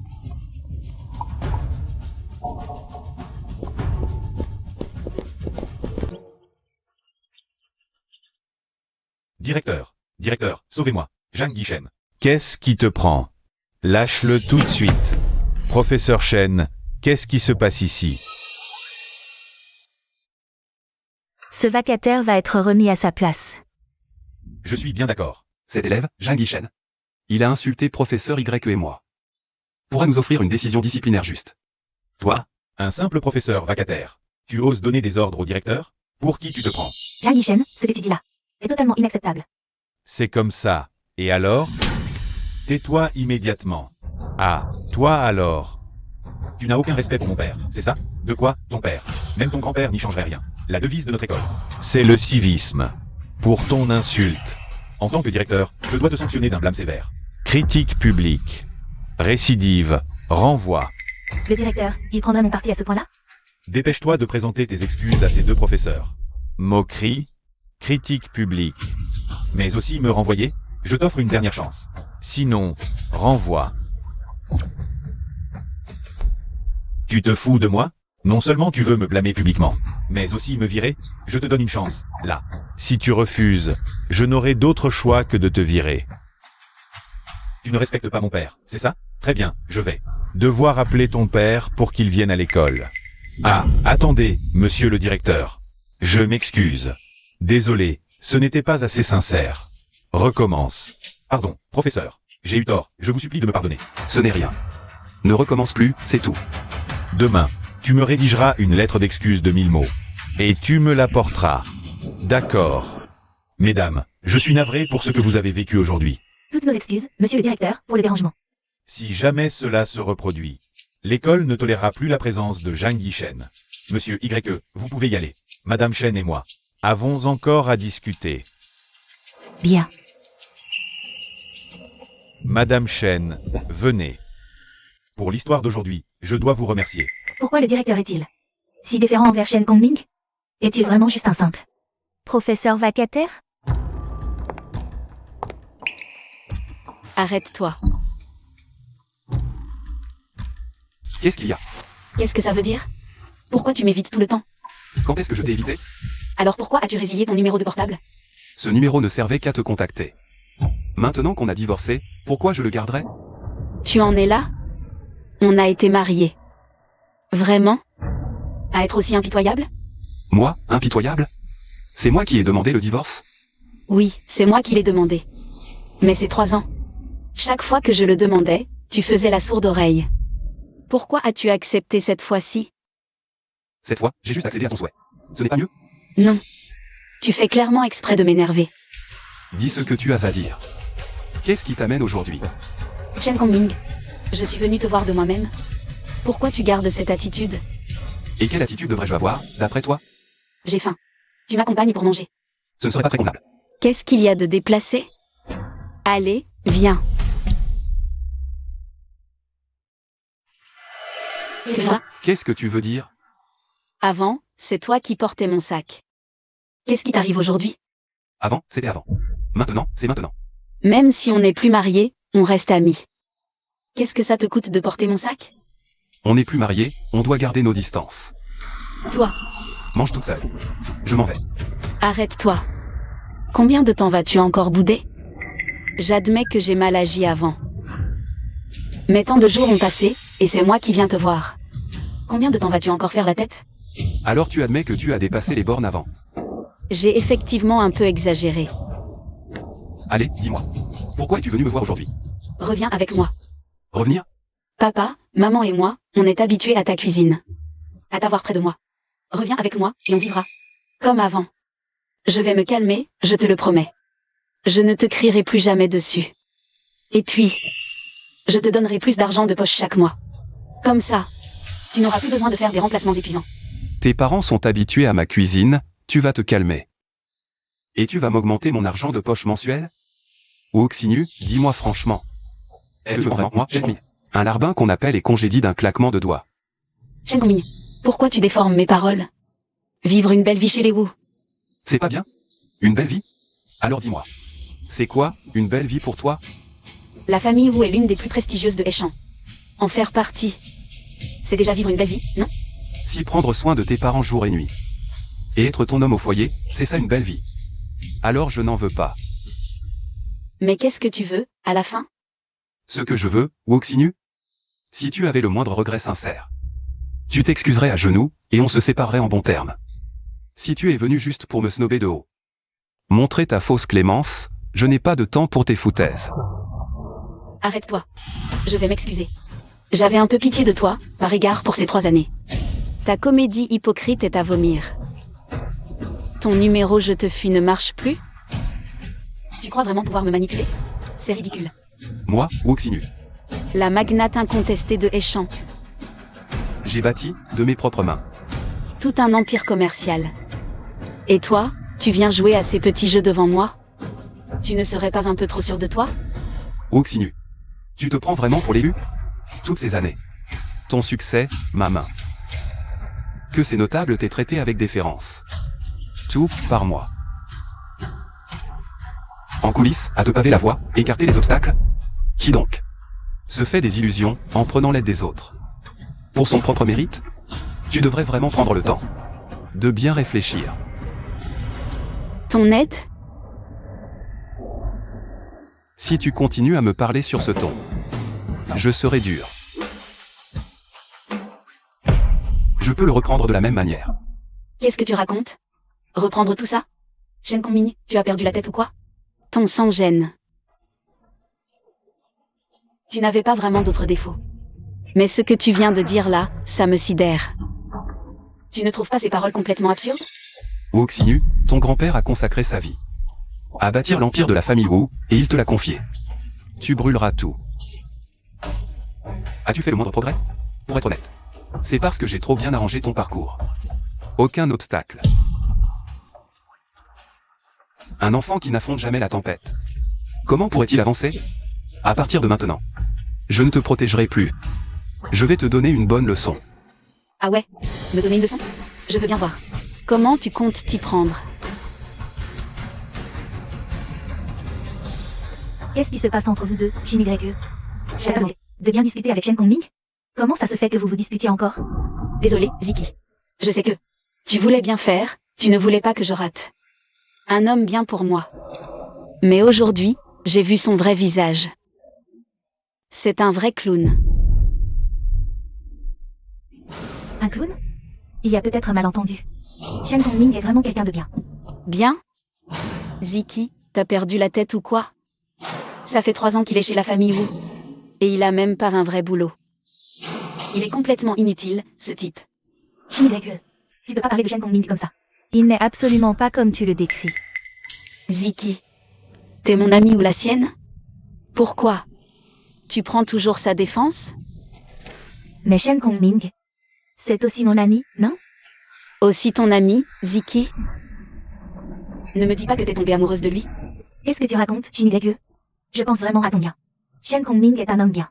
Speaker 1: Directeur, sauvez-moi. Zhang Yishen. Qu'est-ce qui te prend? Lâche-le tout de suite. Professeur Shen, qu'est-ce qui se passe ici?
Speaker 4: Ce vacataire va être remis à sa place.
Speaker 1: Je suis bien d'accord.
Speaker 3: Cet élève, Zhang Yishen, il a insulté professeur Y et moi. Pourra nous offrir une décision disciplinaire juste.
Speaker 1: Toi, Un simple professeur vacataire. Tu oses donner des ordres au directeur? Pour qui tu te prends?
Speaker 4: Zhang Yishen, ce que tu dis là est totalement inacceptable.
Speaker 1: C'est comme ça. Et alors? Tais-toi immédiatement. Ah, toi alors? Tu n'as aucun respect pour mon père, c'est ça? De quoi, ton père? Même ton grand-père n'y changerait rien. La devise de notre école. C'est le civisme. Pour ton insulte. En tant que directeur, je dois te sanctionner d'un blâme sévère. Critique publique. Récidive. Renvoi.
Speaker 4: Le directeur, il prendra mon parti à ce point-là?
Speaker 1: Dépêche-toi de présenter tes excuses à ces deux professeurs. Moquerie. Critique publique. Mais aussi me renvoyer? Je t'offre une dernière chance. Sinon, renvoi. Tu te fous de moi? Non seulement tu veux me blâmer publiquement, mais aussi me virer? Je te donne une chance, là. Si tu refuses, je n'aurai d'autre choix que de te virer. Tu ne respectes pas mon père, c'est ça? Très bien, je vais devoir appeler ton père pour qu'il vienne à l'école. Ah, attendez, monsieur le directeur. Je m'excuse. Désolé, ce n'était pas assez sincère. Recommence. Pardon, professeur. J'ai eu tort, je vous supplie de me pardonner.
Speaker 3: Ce n'est rien. Ne recommence plus, c'est tout.
Speaker 1: Demain, tu me rédigeras une lettre d'excuse de 1000 mots. Et tu me l'apporteras. D'accord. Mesdames, je suis navré pour ce que vous avez vécu aujourd'hui.
Speaker 4: Toutes nos excuses, monsieur le directeur, pour le dérangement.
Speaker 1: Si jamais cela se reproduit, l'école ne tolérera plus la présence de Zhang Yishen. Monsieur YE, vous pouvez y aller. Madame Chen et moi avons encore à discuter.
Speaker 4: Bien.
Speaker 1: Madame Chen, venez. Pour l'histoire d'aujourd'hui, je dois vous remercier.
Speaker 4: Pourquoi le directeur est-il si déférent envers Shen Kongming? Est-il vraiment juste un simple professeur vacataire?
Speaker 2: Arrête-toi.
Speaker 3: Qu'est-ce qu'il y a?
Speaker 2: Qu'est-ce que ça veut dire? Pourquoi tu m'évites tout le temps?
Speaker 3: Quand est-ce que je t'ai évité?
Speaker 2: Alors pourquoi as-tu résilié ton numéro de portable?
Speaker 3: Ce numéro ne servait qu'à te contacter. Maintenant qu'on a divorcé, pourquoi je le garderais?
Speaker 2: Tu en es là? On a été mariés. Vraiment? À être aussi impitoyable?
Speaker 3: Moi, impitoyable? C'est moi qui ai demandé le divorce?
Speaker 2: Oui, c'est moi qui l'ai demandé. Mais c'est 3 ans. Chaque fois que je le demandais, tu faisais la sourde oreille. Pourquoi as-tu accepté cette fois-ci?
Speaker 3: Cette fois, j'ai juste accédé à ton souhait. Ce n'est pas mieux?
Speaker 2: Non. Tu fais clairement exprès de m'énerver.
Speaker 3: Dis ce que tu as à dire. Qu'est-ce qui t'amène aujourd'hui?
Speaker 2: Shen Kongming, je suis venue te voir de moi-même. Pourquoi tu gardes cette attitude?
Speaker 3: Et quelle attitude devrais-je avoir, d'après toi?
Speaker 2: J'ai faim. Tu m'accompagnes pour manger.
Speaker 3: Ce ne serait pas très convenable.
Speaker 2: Qu'est-ce qu'il y a de déplacé? Allez, viens. C'est toi?
Speaker 3: Qu'est-ce que tu veux dire?
Speaker 2: Avant, c'est toi qui portais mon sac. Qu'est-ce qui t'arrive aujourd'hui?
Speaker 3: Avant, c'était avant. Maintenant, c'est maintenant.
Speaker 2: Même si on n'est plus mariés, on reste amis. Qu'est-ce que ça te coûte de porter mon sac?
Speaker 3: On n'est plus mariés, on doit garder nos distances.
Speaker 2: Toi,
Speaker 3: Mange toute seule. Je m'en vais.
Speaker 2: arrête-toi. Combien de temps vas-tu encore bouder? J'admets que j'ai mal agi avant. Mais tant de jours ont passé, et c'est moi qui viens te voir. Combien de temps vas-tu encore faire la tête?
Speaker 3: Alors tu admets que tu as dépassé les bornes avant.
Speaker 2: J'ai effectivement un peu exagéré.
Speaker 3: Allez, dis-moi. Pourquoi es-tu venu me voir aujourd'hui?
Speaker 2: Reviens avec moi.
Speaker 3: Revenir?
Speaker 2: Papa, maman et moi, on est habitués à ta cuisine. À t'avoir près de moi. Reviens avec moi, et on vivra. Comme avant. Je vais me calmer, je te le promets. Je ne te crierai plus jamais dessus. Et puis, je te donnerai plus d'argent de poche chaque mois. Comme ça, tu n'auras plus besoin de faire des remplacements épuisants.
Speaker 3: Tes parents sont habitués à ma cuisine, tu vas te calmer. Et tu vas m'augmenter mon argent de poche mensuel? Ou Oxinu, dis-moi franchement. Est-ce que tu comprends, moi, Shen Kongming, un larbin qu'on appelle et congédie d'un claquement de doigts?
Speaker 2: Shen Kongming, pourquoi tu déformes mes paroles? Vivre une belle vie chez les Wu.
Speaker 3: C'est pas bien? Une belle vie? Alors dis-moi. C'est quoi, une belle vie pour toi?
Speaker 2: La famille Wu est l'une des plus prestigieuses de Heishan. En faire partie, c'est déjà vivre une belle vie, non?
Speaker 3: Si prendre soin de tes parents jour et nuit. Et être ton homme au foyer, c'est ça une belle vie. Alors je n'en veux pas.
Speaker 2: Mais qu'est-ce que tu veux, à la fin?
Speaker 3: Ce que je veux, Woxinu? Si tu avais le moindre regret sincère. Tu t'excuserais à genoux, et on se séparerait en bons termes. Si tu es venu juste pour me snober de haut. Montrer ta fausse clémence, je n'ai pas de temps pour tes foutaises.
Speaker 2: Arrête-toi. Je vais m'excuser. J'avais un peu pitié de toi, par égard pour ces 3 années. Ta comédie hypocrite est à vomir. Ton numéro je te fuis ne marche plus? Tu crois vraiment pouvoir me manipuler? C'est ridicule.
Speaker 3: Moi, Wuxinu.
Speaker 2: La magnate incontestée de Échamp.
Speaker 3: J'ai bâti, de mes propres mains.
Speaker 2: Tout un empire commercial. Et toi, tu viens jouer à ces petits jeux devant moi? Tu ne serais pas un peu trop sûr de toi?
Speaker 3: Wuxinu. Tu te prends vraiment pour l'élu? Toutes ces années. Ton succès, ma main. Que ces notables t'aient traité avec déférence. Tout, par moi. En coulisses, à te paver la voie, écarter les obstacles? Qui donc se fait des illusions, en prenant l'aide des autres? Pour son propre mérite? Tu devrais vraiment prendre le temps de bien réfléchir.
Speaker 2: Ton aide?
Speaker 3: Si tu continues à me parler sur ce ton, je serai dur. Je peux le reprendre de la même manière.
Speaker 2: Qu'est-ce que tu racontes? Reprendre tout ça? Shen Kongming, tu as perdu la tête ou quoi? Ton sang gêne. Tu n'avais pas vraiment d'autres défauts. Mais ce que tu viens de dire là, ça me sidère. Tu ne trouves pas ces paroles complètement absurdes?
Speaker 3: Wuxinu, ton grand-père a consacré sa vie à bâtir l'empire de la famille Wu, et il te l'a confié. Tu brûleras tout. As-tu fait le moindre progrès? Pour être honnête, c'est parce que j'ai trop bien arrangé ton parcours. Aucun obstacle. Un enfant qui n'affronte jamais la tempête. Comment pourrait-il avancer? À partir de maintenant, je ne te protégerai plus. Je vais te donner une bonne leçon.
Speaker 2: Ah ouais? Me donner une leçon? Je veux bien voir. Comment tu comptes t'y prendre?
Speaker 4: Qu'est-ce qui se passe entre vous deux, Shin YE? Attendez, de bien discuter avec Shen Kongming? Comment ça se fait que vous vous disputiez encore?
Speaker 2: Désolé, Ziki. Je sais que tu voulais bien faire, tu ne voulais pas que je rate. Un homme bien pour moi. Mais aujourd'hui, j'ai vu son vrai visage. C'est un vrai clown.
Speaker 4: Un clown? Il y a peut-être un malentendu. Shen Kongming est vraiment quelqu'un de bien.
Speaker 2: Bien? Ziki, t'as perdu la tête ou quoi? Ça fait 3 ans qu'il est chez la famille Wu. Et il a même pas un vrai boulot. Il est complètement inutile, ce type.
Speaker 4: Shin YE, tu peux pas parler de Shen Kongming comme ça. Il n'est absolument pas comme tu le décris.
Speaker 2: Ziki, t'es mon ami ou la sienne? Pourquoi? Tu prends toujours sa défense?
Speaker 4: Mais Shen Kongming, c'est aussi mon ami, non?
Speaker 2: Aussi ton ami, Ziki? Ne me dis pas que t'es tombée amoureuse de lui.
Speaker 4: Qu'est-ce que tu racontes, Shin YE? Je pense vraiment à ton bien. Shen Kongming est un homme bien.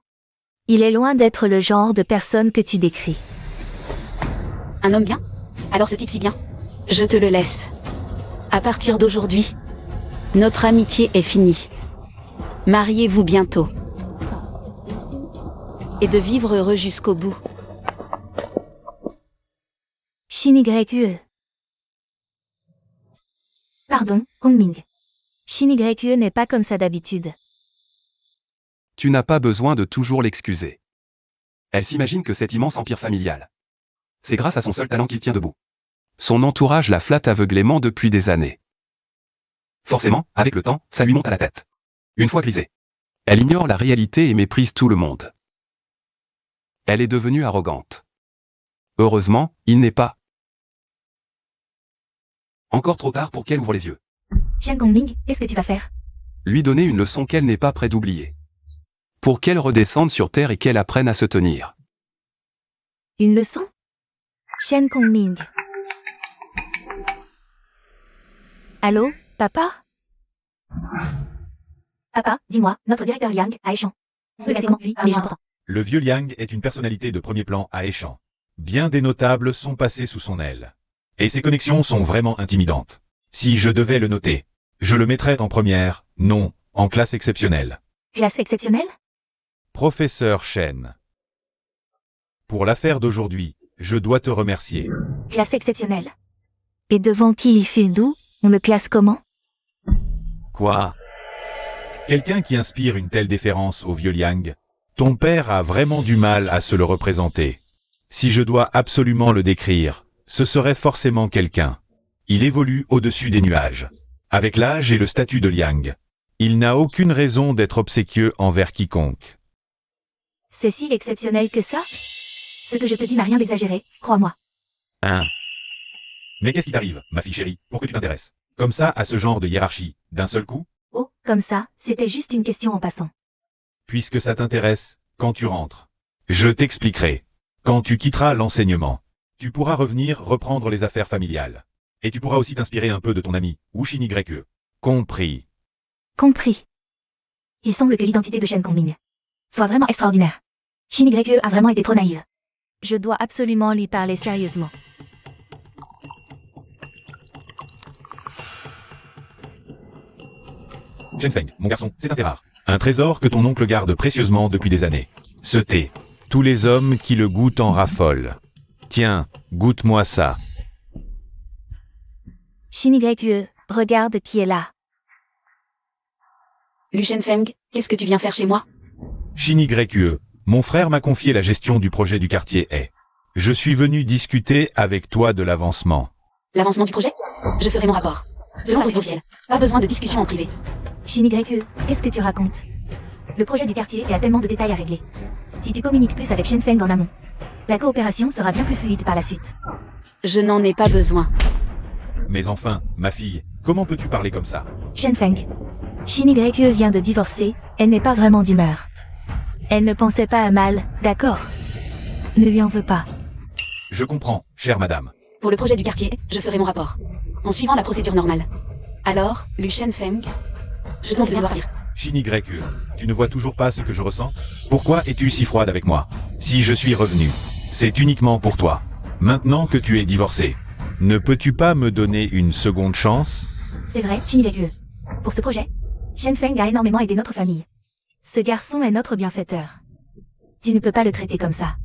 Speaker 4: Il est loin d'être le genre de personne que tu décris.
Speaker 2: Un homme bien? Alors ce type si bien? Je te le laisse. À partir d'aujourd'hui, notre amitié est finie. Mariez-vous bientôt. Et de vivre heureux jusqu'au bout.
Speaker 4: Shin YE. Pardon, Kongming. Shin YE n'est pas comme ça d'habitude.
Speaker 3: Tu n'as pas besoin de toujours l'excuser. Elle s'imagine que cet immense empire familial, c'est grâce à son seul talent qu'il tient debout. Son entourage la flatte aveuglément depuis des années. Forcément, avec le temps, ça lui monte à la tête. Une fois grisée, elle ignore la réalité et méprise tout le monde. Elle est devenue arrogante. Heureusement, il n'est pas encore trop tard pour qu'elle ouvre les yeux.
Speaker 4: Shen Kongming, qu'est-ce que tu vas faire?
Speaker 3: Lui donner une leçon qu'elle n'est pas près d'oublier. Pour qu'elle redescende sur terre et qu'elle apprenne à se tenir.
Speaker 4: Une leçon? Shen Kongming. Allô, papa? Papa, dis-moi, notre directeur Yang à Échamp. Le classement, lui, parmi les gens importants.
Speaker 1: Le vieux Liang est une personnalité de premier plan à Échamp. Bien des notables sont passés sous son aile. Et ses connexions sont vraiment intimidantes. Si je devais le noter, je le mettrais en première, non, en classe exceptionnelle.
Speaker 4: Classe exceptionnelle?
Speaker 1: Professeur Shen. Pour l'affaire d'aujourd'hui, je dois te remercier.
Speaker 4: Classe exceptionnelle. Et devant qui il fait doux, on le classe comment?
Speaker 1: Quoi? Quelqu'un qui inspire une telle déférence au vieux Liang? Ton père a vraiment du mal à se le représenter. Si je dois absolument le décrire, ce serait forcément quelqu'un. Il évolue au-dessus des nuages. Avec l'âge et le statut de Liang, il n'a aucune raison d'être obséquieux envers quiconque.
Speaker 4: C'est si exceptionnel que ça? Ce que je te dis n'a rien d'exagéré, crois-moi.
Speaker 1: Hein? Mais qu'est-ce qui t'arrive, ma fille chérie, pour que tu t'intéresses comme ça à ce genre de hiérarchie, d'un seul coup?
Speaker 4: Oh, comme ça, c'était juste une question en passant.
Speaker 1: Puisque ça t'intéresse, quand tu rentres. Je t'expliquerai. Quand tu quitteras l'enseignement, tu pourras revenir reprendre les affaires familiales. Et tu pourras aussi t'inspirer un peu de ton ami, Wu Shinigreque. Compris.
Speaker 4: Compris. Il semble que l'identité de Shen Kongbing soit vraiment extraordinaire. Shinigreque a vraiment été trop naïve. Je dois absolument lui parler sérieusement.
Speaker 1: Shenfeng, mon garçon, c'est un thé rare. Un trésor que ton oncle garde précieusement depuis des années. Ce thé. Tous les hommes qui le goûtent en raffolent. Tiens, goûte-moi ça.
Speaker 4: Shinigreque, regarde qui est là.
Speaker 2: Lu Shenfeng, qu'est-ce que tu viens faire chez moi?
Speaker 1: Shinigreque, mon frère m'a confié la gestion du projet du quartier Est. Je suis venu discuter avec toi de l'avancement.
Speaker 2: L'avancement du projet? Je ferai mon rapport. Selon la procédure officielle. Pas besoin de discussion en privé.
Speaker 4: Shinigreque, qu'est-ce que tu racontes? Le projet du quartier a tellement de détails à régler. Si tu communiques plus avec Shenfeng en amont, la coopération sera bien plus fluide par la suite.
Speaker 2: Je n'en ai pas besoin.
Speaker 1: Mais enfin, ma fille, comment peux-tu parler comme ça?
Speaker 4: Shenfeng. Shinigreque vient de divorcer, elle n'est pas vraiment d'humeur. Elle ne pensait pas à mal, d'accord? Ne lui en veux pas.
Speaker 1: Je comprends, chère madame.
Speaker 2: Pour le projet du quartier, je ferai mon rapport. En suivant la procédure normale. Alors, Lu Shenfeng, je dois bien partir.
Speaker 1: Shinigreque, tu ne vois toujours pas ce que je ressens? Pourquoi es-tu si froide avec moi? Si je suis revenu, c'est uniquement pour toi. Maintenant que tu es divorcé, ne peux-tu pas me donner une seconde chance?
Speaker 4: C'est vrai, Shinigreque. Pour ce projet, Shenfeng a énormément aidé notre famille. Ce garçon est notre bienfaiteur. Tu ne peux pas le traiter comme ça.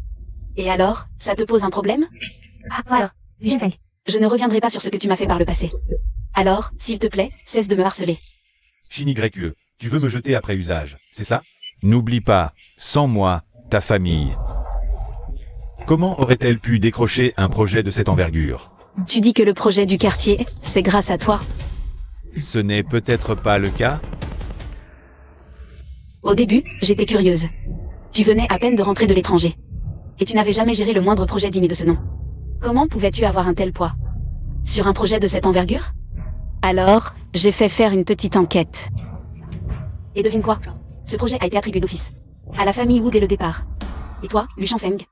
Speaker 2: Et alors, ça te pose un problème?
Speaker 4: Ah, alors, Shenfeng.
Speaker 2: Je ne reviendrai pas sur ce que tu m'as fait par le passé. Alors, s'il te plaît, cesse de me harceler.
Speaker 1: Shinigreque, tu veux me jeter après usage, c'est ça? N'oublie pas, sans moi, ta famille. Comment aurait-elle pu décrocher un projet de cette envergure?
Speaker 2: Tu dis que le projet du quartier, c'est grâce à toi.
Speaker 1: Ce n'est peut-être pas le cas?
Speaker 2: Au début, j'étais curieuse. Tu venais à peine de rentrer de l'étranger. Et tu n'avais jamais géré le moindre projet digne de ce nom. Comment pouvais-tu avoir un tel poids? Sur un projet de cette envergure? Alors, j'ai fait faire une petite enquête. Et devine quoi? Ce projet a été attribué d'office à la famille Wu dès le départ. Et toi, Lu Shenfeng,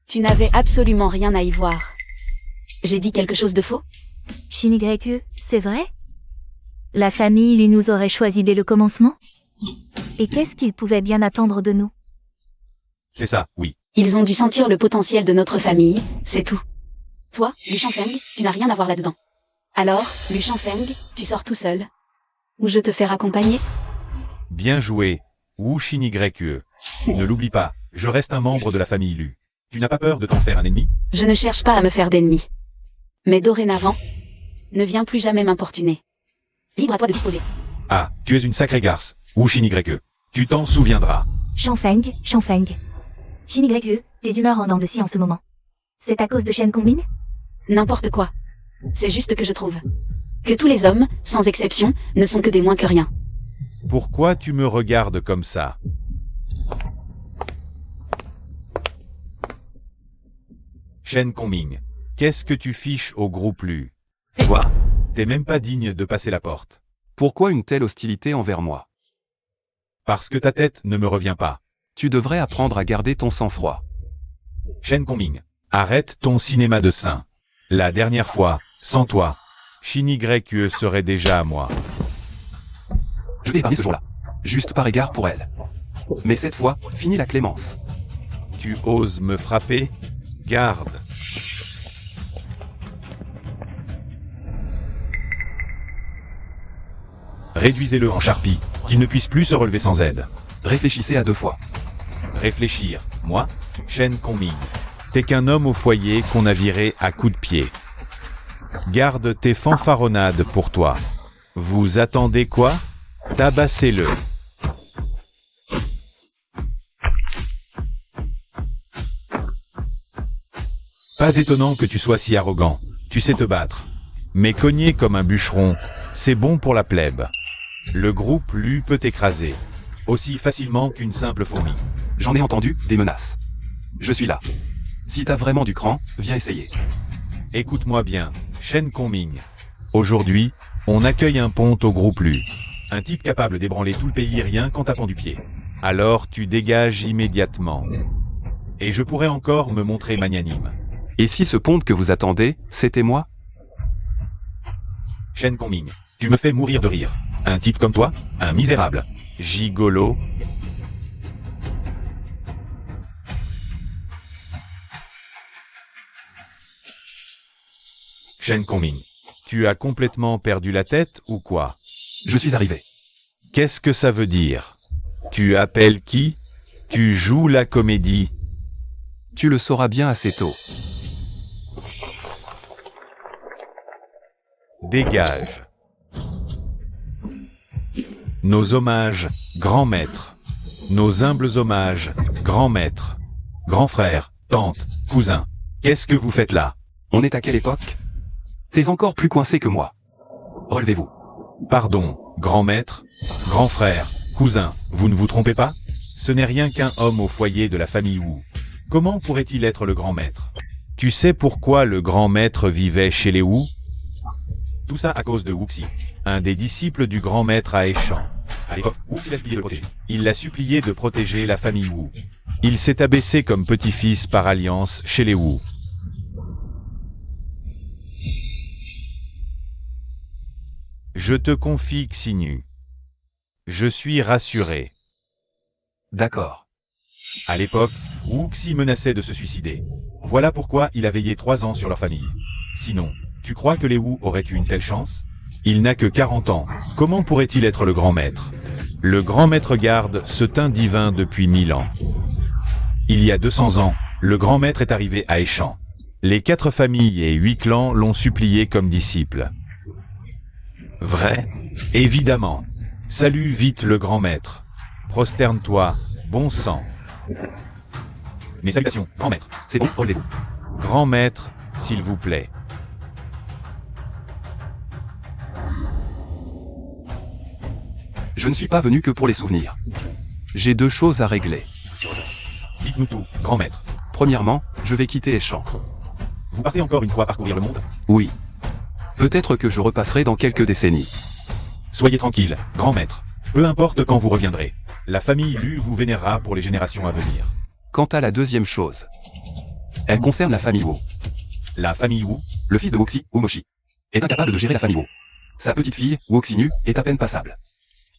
Speaker 2: tu n'avais absolument rien à y voir. J'ai dit quelque chose de faux?
Speaker 4: Shinigreque, c'est vrai? La famille lui nous aurait choisi dès le commencement? Et qu'est-ce qu'ils pouvaient bien attendre de nous?
Speaker 1: C'est ça, oui.
Speaker 2: Ils ont dû sentir le potentiel de notre famille, c'est tout. Toi, Lu Shenfeng, tu n'as rien à voir là-dedans. Alors, Lu Shenfeng, tu sors tout seul. Ou je te fais raccompagner?
Speaker 1: Bien joué, Wu Shinigreque. Ne l'oublie pas, je reste un membre de la famille Lu. Tu n'as pas peur de t'en faire un ennemi?
Speaker 2: Je ne cherche pas à me faire d'ennemis. Mais dorénavant, ne viens plus jamais m'importuner. Libre à toi de disposer.
Speaker 1: Ah, tu es une sacrée garce, Wu Shinigreque. Tu t'en souviendras.
Speaker 4: Shenfeng. Shinigreque, tes humeurs en dents de scie en ce moment. C'est à cause de Shen Kongbing?
Speaker 2: N'importe quoi. C'est juste que je trouve que tous les hommes, sans exception, ne sont que des moins que rien.
Speaker 1: Pourquoi tu me regardes comme ça? Shen Kongbing, qu'est-ce que tu fiches au groupe Lu?
Speaker 3: Quoi?
Speaker 1: T'es même pas digne de passer la porte.
Speaker 3: Pourquoi une telle hostilité envers moi?
Speaker 1: Parce que ta tête ne me revient pas.
Speaker 3: Tu devrais apprendre à garder ton sang-froid.
Speaker 1: Shen Kongbing, arrête ton cinéma de saint. La dernière fois, sans toi, Shinigreque serait déjà à moi.
Speaker 3: Je t'ai épargné ce jour-là. Juste par égard pour elle. Mais cette fois, finis la clémence.
Speaker 1: Tu oses me frapper? Garde. Réduisez-le en charpie, qu'il ne puisse plus se relever sans aide.
Speaker 3: Réfléchissez à 2 fois.
Speaker 1: Réfléchir, moi, Shen Kongbing. T'es qu'un homme au foyer qu'on a viré à coups de pied. Garde tes fanfaronnades pour toi. Vous attendez quoi? Tabassez-le. Pas étonnant que tu sois si arrogant. Tu sais te battre. Mais cogner comme un bûcheron, c'est bon pour la plèbe. Le groupe Lu peut t'écraser. Aussi facilement qu'une simple fourmi.
Speaker 3: J'en ai entendu des menaces. Je suis là. Si t'as vraiment du cran, viens essayer.
Speaker 1: Écoute-moi bien, Shen Kongming. Aujourd'hui, on accueille un ponte au groupe Lu. Un type capable d'ébranler tout le pays rien qu'en tapant du pied. Alors tu dégages immédiatement. Et je pourrais encore me montrer magnanime.
Speaker 3: Et si ce ponte que vous attendez, c'était moi?
Speaker 1: Shen Kongming, tu me fais mourir de rire. Un type comme toi, un misérable. Gigolo. Shen Kongming, tu as complètement perdu la tête ou quoi?
Speaker 3: Je suis arrivé.
Speaker 1: Qu'est-ce que ça veut dire? Tu appelles qui? Tu joues la comédie?
Speaker 3: Tu le sauras bien assez tôt.
Speaker 1: Dégage. Nos hommages, grand maître. Nos humbles hommages, grand maître. Grand frère, tante, cousin. Qu'est-ce que vous faites là?
Speaker 3: On est à quelle époque? T'es encore plus coincé que moi. Relevez-vous.
Speaker 1: Pardon, grand maître, grand frère, cousin, vous ne vous trompez pas? Ce n'est rien qu'un homme au foyer de la famille Wu. Comment pourrait-il être le grand maître? Tu sais pourquoi le grand maître vivait chez les Wu? Tout ça à cause de Wuxi, un des disciples du grand maître à Aishan. À l'époque, Wuxi l'a supplié de le protéger. Il l'a supplié de protéger la famille Wu. Il s'est abaissé comme petit-fils par alliance chez les Wu. Je te confie Xinu. Je suis rassuré.
Speaker 3: D'accord.
Speaker 1: À l'époque, Wuxi menaçait de se suicider. Voilà pourquoi il a veillé 3 ans sur leur famille. Sinon, tu crois que les Wu auraient eu une telle chance? Il n'a que 40 ans. Comment pourrait-il être le grand maître? Le grand maître garde ce teint divin depuis 1000 ans. Il y a 200 ans, le grand maître est arrivé à Aishan. Les 4 familles et 8 clans l'ont supplié comme disciple. Vrai? Évidemment. Salue vite le grand maître. Prosterne-toi, bon sang. Mes salutations, grand maître.
Speaker 3: C'est bon, relevez-vous.
Speaker 1: Grand maître, s'il vous plaît.
Speaker 3: Je ne suis pas venu que pour les souvenirs. J'ai 2 choses à régler.
Speaker 1: Dites-nous tout, grand maître.
Speaker 3: Premièrement, je vais quitter Aishan.
Speaker 1: Vous partez encore une fois parcourir le monde?
Speaker 3: Oui. Peut-être que je repasserai dans quelques décennies.
Speaker 1: Soyez tranquille, grand maître. Peu importe quand vous reviendrez. La famille Lu vous vénérera pour les générations à venir.
Speaker 3: Quant à la deuxième chose, elle concerne la famille Wu.
Speaker 1: La famille Wu,
Speaker 3: Le fils de Wuxi, Wumoshi, est incapable de gérer la famille Wu. Sa petite fille, Wuxinu, est à peine passable.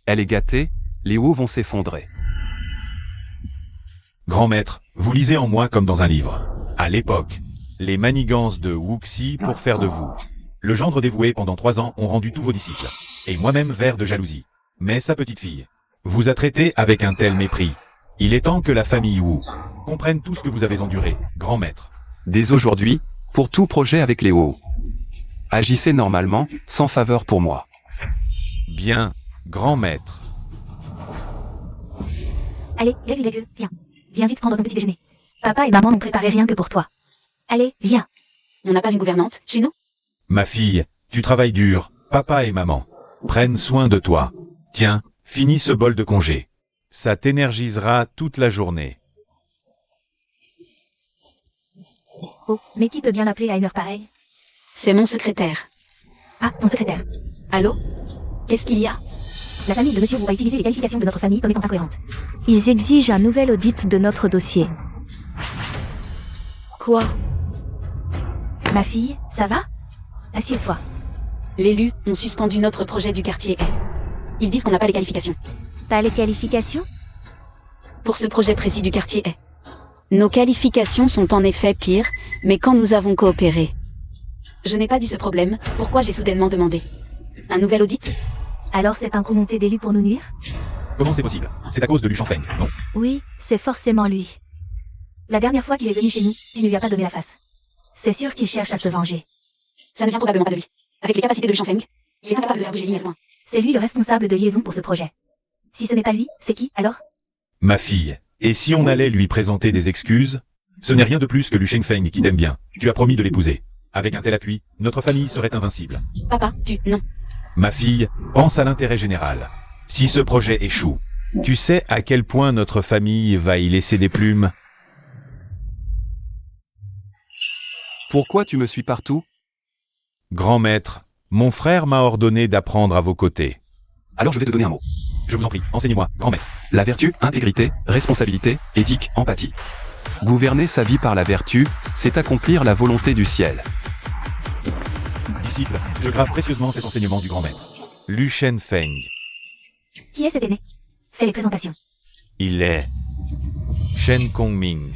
Speaker 3: Elle est gâtée, les Wu vont s'effondrer.
Speaker 1: grand maître, vous lisez en moi comme dans un livre. À l'époque, les manigances de Wuxi pour faire de vous. Le gendre dévoué pendant 3 ans ont rendu tous vos disciples. Et moi-même vert de jalousie. Mais sa petite fille vous a traité avec un tel mépris. Il est temps que la famille Wu comprenne tout ce que vous avez enduré, grand maître.
Speaker 3: Dès aujourd'hui, pour tout projet avec les Wu, agissez normalement, sans faveur pour moi.
Speaker 1: Bien, grand maître.
Speaker 4: Allez, viens. Viens vite prendre ton petit déjeuner. Papa et maman n'ont préparé rien que pour toi. Allez, viens.
Speaker 2: On n'a pas une gouvernante chez nous?
Speaker 1: Ma fille, tu travailles dur, papa et maman prennent soin de toi. Tiens, finis ce bol de congé. Ça t'énergisera toute la journée.
Speaker 4: Oh, mais qui peut bien l'appeler à une heure pareille?
Speaker 2: C'est mon secrétaire.
Speaker 4: Ah, ton secrétaire.
Speaker 2: Allô? Qu'est-ce qu'il y a?
Speaker 4: La famille de Monsieur Wu a utilisé les qualifications de notre famille comme étant incohérentes.
Speaker 5: Ils exigent un nouvel audit de notre dossier.
Speaker 2: Quoi?
Speaker 4: Ma fille, ça va? Assieds-toi.
Speaker 2: Les Lu ont suspendu notre projet du quartier A. Ils disent qu'on n'a pas les qualifications.
Speaker 5: Pas les qualifications?
Speaker 2: Pour ce projet précis du quartier A. Nos qualifications sont en effet pires, mais quand nous avons coopéré. Je n'ai pas dit ce problème, pourquoi j'ai soudainement demandé? Un nouvel audit?
Speaker 4: Alors c'est un coup monté d'élu pour nous nuire?
Speaker 1: Comment c'est possible? C'est à cause de Lu Shangfeng, non?
Speaker 5: Oui, c'est forcément lui.
Speaker 4: La dernière fois qu'il est venu chez nous, tu ne lui as pas donné la face. C'est sûr qu'il cherche à se venger.
Speaker 2: Ça ne vient probablement pas de lui. Avec les capacités de Lu Shangfeng, il est incapable de faire bouger les liaisons.
Speaker 4: C'est lui le responsable de liaison pour ce projet. Si ce n'est pas lui, c'est qui alors?
Speaker 1: Ma fille, et si on allait lui présenter des excuses? Ce n'est rien de plus que Lu Shangfeng qui t'aime bien. Tu as promis de l'épouser. Avec un tel appui, notre famille serait invincible.
Speaker 2: Papa, non.
Speaker 1: Ma fille, pense à l'intérêt général. Si ce projet échoue, tu sais à quel point notre famille va y laisser des plumes?
Speaker 3: Pourquoi tu me suis partout?
Speaker 1: Grand maître, mon frère m'a ordonné d'apprendre à vos côtés.
Speaker 3: Alors je vais te donner un mot. Je vous en prie, enseignez-moi, grand maître. La vertu, intégrité, responsabilité, éthique, empathie. Gouverner sa vie par la vertu, c'est accomplir la volonté du ciel.
Speaker 1: Disciple, je grave précieusement cet enseignement du grand maître. Lu Shenfeng.
Speaker 4: Qui est cet aîné? Fais les présentations.
Speaker 1: Il est... Shen Kongming.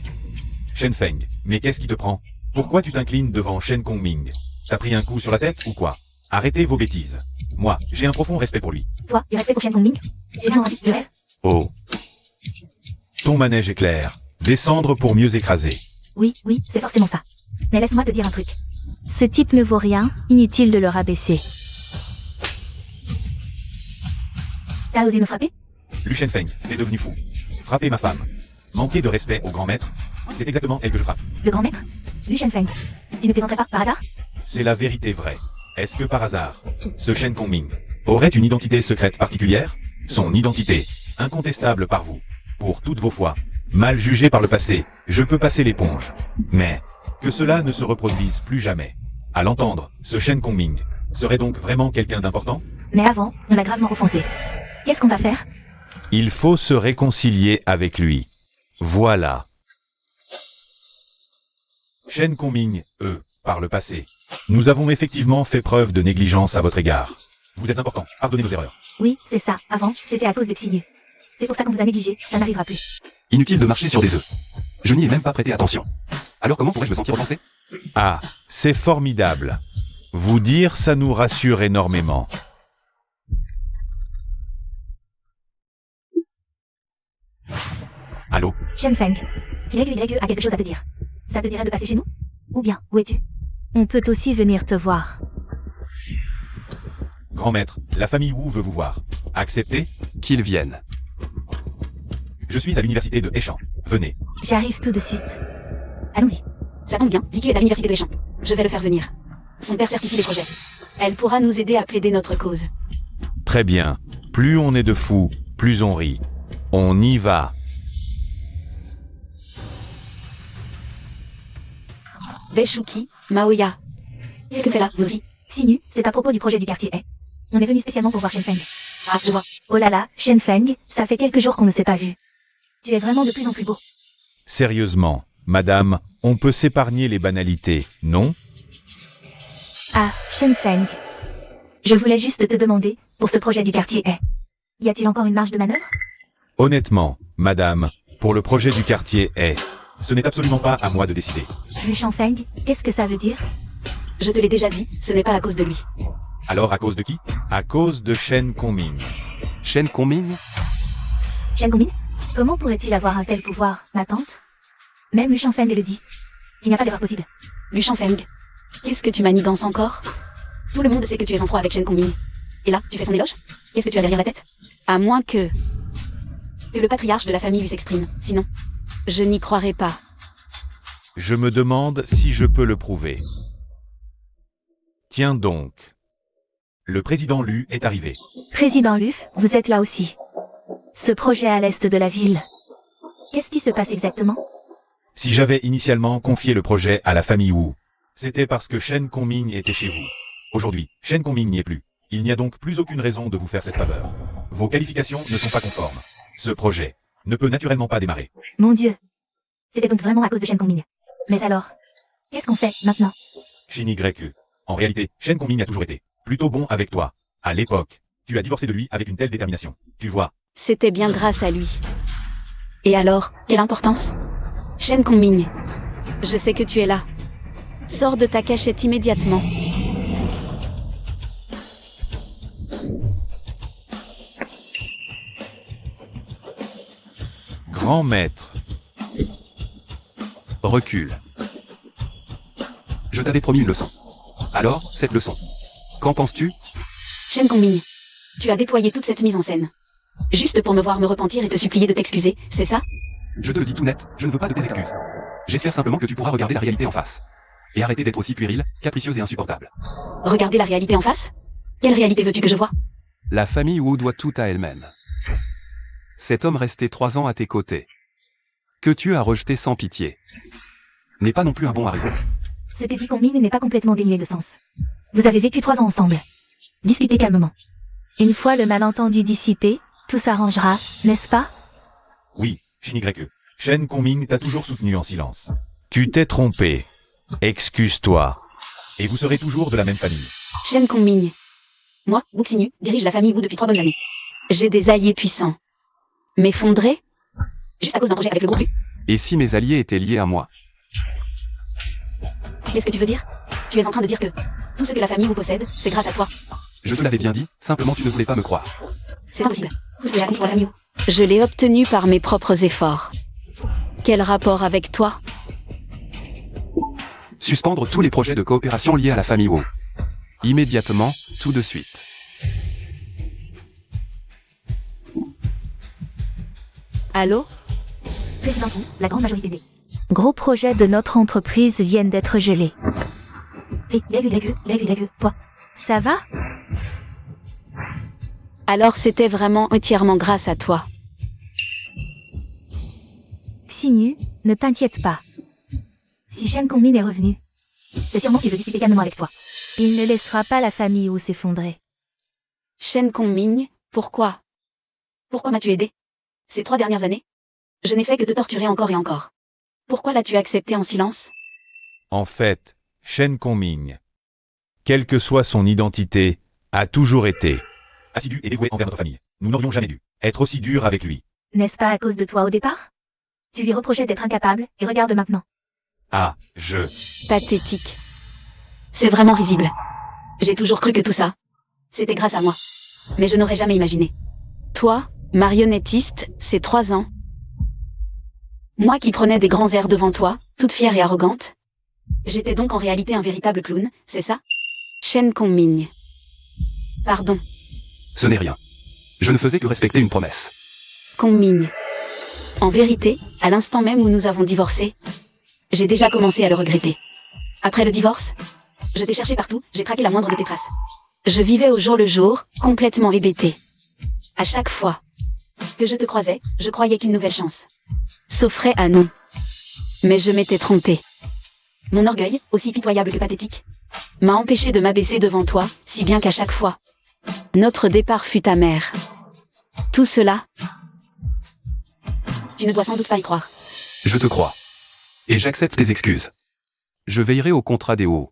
Speaker 1: Shenfeng, mais qu'est-ce qui te prend? Pourquoi tu t'inclines devant Shen Kongming? T'as pris un coup sur la tête ou quoi? Arrêtez vos bêtises. Moi, j'ai un profond respect pour lui.
Speaker 4: Toi, du respect pour Shen Kongming? J'ai bien envie, je rêve.
Speaker 1: Oh. Ton manège est clair. Descendre pour mieux écraser.
Speaker 4: Oui, c'est forcément ça. Mais laisse-moi te dire un truc.
Speaker 5: Ce type ne vaut rien, inutile de le rabaisser.
Speaker 4: T'as osé me frapper?
Speaker 1: Lu Shenfeng, t'es devenu fou. Frapper ma femme. Manquer de respect au grand maître. C'est exactement elle que je frappe.
Speaker 4: Le grand maître? Lu Shenfeng. Tu ne plaisanterais pas par hasard?
Speaker 1: C'est la vérité vraie. Est-ce que par hasard, ce Shen Kongming aurait une identité secrète particulière? Son identité, incontestable par vous, pour toutes vos fois, mal jugée par le passé, je peux passer l'éponge. Mais, que cela ne se reproduise plus jamais. À l'entendre, ce Shen Kongming serait donc vraiment quelqu'un d'important?
Speaker 4: Mais avant, on l'a gravement offensé. Qu'est-ce qu'on va faire?
Speaker 1: Il faut se réconcilier avec lui. Voilà. Shen Kongming, par le passé, nous avons effectivement fait preuve de négligence à votre égard. Vous êtes important, pardonnez nos erreurs.
Speaker 4: Oui, c'est ça. Avant, c'était à cause de Xinyu. C'est pour ça qu'on vous a négligé. Ça n'arrivera plus.
Speaker 3: Inutile de marcher sur des œufs. Je n'y ai même pas prêté attention. Alors comment pourrais-je me sentir offensé?
Speaker 1: Ah, c'est formidable. Vous dire, ça nous rassure énormément. Allô?
Speaker 4: Shenfeng. YYE a quelque chose à te dire. Ça te dirait de passer chez nous? Ou bien, où es-tu?
Speaker 5: On peut aussi venir te voir.
Speaker 1: Grand maître, la famille Wu veut vous voir. Acceptez?
Speaker 3: Qu'ils viennent.
Speaker 1: Je suis à l'université de Heishan. Venez.
Speaker 4: J'arrive tout de suite.
Speaker 2: Allons-y. Ça tombe bien, Ziku est à l'université de Heishan. Je vais le faire venir. Son père certifie les projets. Elle pourra nous aider à plaider notre cause.
Speaker 1: Très bien. Plus on est de fous, plus on rit. On y va.
Speaker 2: Beishuki, Maoya. Qu'est-ce que fait là, vous y?
Speaker 4: Xinyu, c'est à propos du projet du quartier A. On est venu spécialement pour voir Shenfeng.
Speaker 2: Ah, je vois.
Speaker 4: Oh là là, Shenfeng, ça fait quelques jours qu'on ne s'est pas vu. Tu es vraiment de plus en plus beau.
Speaker 1: Sérieusement, madame, on peut s'épargner les banalités, non?
Speaker 4: Ah, Shenfeng. Je voulais juste te demander, pour ce projet du quartier A, y a-t-il encore une marge de manœuvre?
Speaker 1: Honnêtement, madame, pour le projet du quartier ce n'est absolument pas à moi de décider.
Speaker 4: Lu Shenfeng, qu'est-ce que ça veut dire?
Speaker 2: Je te l'ai déjà dit, ce n'est pas à cause de lui.
Speaker 1: Alors à cause de qui? À cause de Shen Kongming.
Speaker 3: Shen Kongming?
Speaker 4: Shen Kongming? Comment pourrait-il avoir un tel pouvoir, ma tante? Même Lu Shenfeng le dit. Il n'y a pas d'erreur possible.
Speaker 2: Lu Shenfeng. Qu'est-ce que tu manigances encore? Tout le monde sait que tu es en froid avec Shen Kongming. Et là, tu fais son éloge? Qu'est-ce que tu as derrière la tête? À moins que le patriarche de la famille lui s'exprime. Sinon, je n'y croirais pas.
Speaker 1: Je me demande si je peux le prouver. Tiens donc. Le président Lu est arrivé.
Speaker 5: Président Luf, vous êtes là aussi. Ce projet à l'est de la ville.
Speaker 4: Qu'est-ce qui se passe exactement?
Speaker 1: Si j'avais initialement confié le projet à la famille Wu, c'était parce que Shen Kongming était chez vous. Aujourd'hui, Shen Kongming n'y est plus. Il n'y a donc plus aucune raison de vous faire cette faveur. Vos qualifications ne sont pas conformes. Ce projet ne peut naturellement pas démarrer.
Speaker 4: Mon Dieu. C'était donc vraiment à cause de Shen Kongming. Mais alors, qu'est-ce qu'on fait maintenant?
Speaker 1: Shin YQ. En réalité, Shen Kongming a toujours été plutôt bon avec toi. À l'époque, tu as divorcé de lui avec une telle détermination. Tu vois.
Speaker 2: C'était bien grâce à lui. Et alors, quelle importance? Shen Kongming. Je sais que tu es là. Sors de ta cachette immédiatement.
Speaker 1: Grand maître.
Speaker 3: Recule. Je t'avais promis une leçon. Alors, cette leçon. Qu'en penses-tu?
Speaker 2: Shen Kongming. Tu as déployé toute cette mise en scène. Juste pour me voir me repentir et te supplier de t'excuser, c'est ça?
Speaker 3: Je te le dis tout net, je ne veux pas de tes excuses. J'espère simplement que tu pourras regarder la réalité en face. Et arrêter d'être aussi puéril, capricieuse et insupportable.
Speaker 2: Regarder la réalité en face? Quelle réalité veux-tu que je voie?
Speaker 3: La famille Wu doit tout à elle-même. Cet homme resté 3 ans à tes côtés, que tu as rejeté sans pitié, n'est pas non plus un bon mari.
Speaker 4: Ce que dit Kongming n'est pas complètement dénué de sens. Vous avez vécu 3 ans ensemble. Discutez calmement. Une fois le malentendu dissipé, tout s'arrangera, n'est-ce pas?
Speaker 1: Oui, Shin YE. Shen Kongming t'a toujours soutenu en silence. Tu t'es trompé. Excuse-toi. Et vous serez toujours de la même famille.
Speaker 2: Shen Kongming. Moi, Wu Xinyu, dirige la famille Wu depuis 3 bonnes années. J'ai des alliés puissants. M'effondrer? Juste à cause d'un projet avec le groupe Lu?
Speaker 3: Et si mes alliés étaient liés à moi?
Speaker 2: Qu'est-ce que tu veux dire? Tu es en train de dire que tout ce que la famille Wu possède, c'est grâce à toi.
Speaker 3: Je te l'avais bien dit, simplement tu ne voulais pas me croire.
Speaker 2: C'est impossible. Tout ce que j'ai accompli pour la famille Wu. Je l'ai obtenu par mes propres efforts. Quel rapport avec toi?
Speaker 3: Suspendre tous les projets de coopération liés à la famille Wu. Immédiatement, tout de suite.
Speaker 2: Allô?
Speaker 4: Président Wu, la grande majorité des gros projets de notre entreprise viennent d'être gelés. Toi. Ça va?
Speaker 2: Alors c'était vraiment entièrement grâce à toi.
Speaker 4: Xinyu, ne t'inquiète pas. Si Shen Kongming est revenu, c'est sûrement qu'il veut discuter calmement avec toi. Il ne laissera pas la famille Wu s'effondrer.
Speaker 2: Shen Kongming, pourquoi? Pourquoi m'as-tu aidé? Ces 3 dernières années? Je n'ai fait que te torturer encore et encore. Pourquoi l'as-tu accepté en silence?
Speaker 1: En fait, Shen Kongming, quelle que soit son identité, a toujours été assidu et dévoué envers notre famille. Nous n'aurions jamais dû être aussi durs avec lui.
Speaker 4: N'est-ce pas à cause de toi au départ? Tu lui reprochais d'être incapable, et regarde maintenant.
Speaker 1: Ah,
Speaker 2: Pathétique. C'est vraiment risible. J'ai toujours cru que tout ça, c'était grâce à moi. Mais je n'aurais jamais imaginé. Toi, marionnettiste, ces 3 ans. Moi qui prenais des grands airs devant toi, toute fière et arrogante. J'étais donc en réalité un véritable clown, c'est ça? Shen Kongming. Pardon.
Speaker 3: Ce n'est rien. Je ne faisais que respecter une promesse.
Speaker 2: Kongming. En vérité, à l'instant même où nous avons divorcé, j'ai déjà commencé à le regretter. Après le divorce, je t'ai cherché partout, j'ai traqué la moindre de tes traces. Je vivais au jour le jour, complètement hébété. À chaque fois que je te croisais, je croyais qu'une nouvelle chance s'offrait à nous. Mais je m'étais trompé. Mon orgueil, aussi pitoyable que pathétique, m'a empêché de m'abaisser devant toi, si bien qu'à chaque fois, notre départ fut amer. Tout cela, tu ne dois sans doute pas y croire.
Speaker 3: Je te crois. Et j'accepte tes excuses. Je veillerai au contrat des Wu.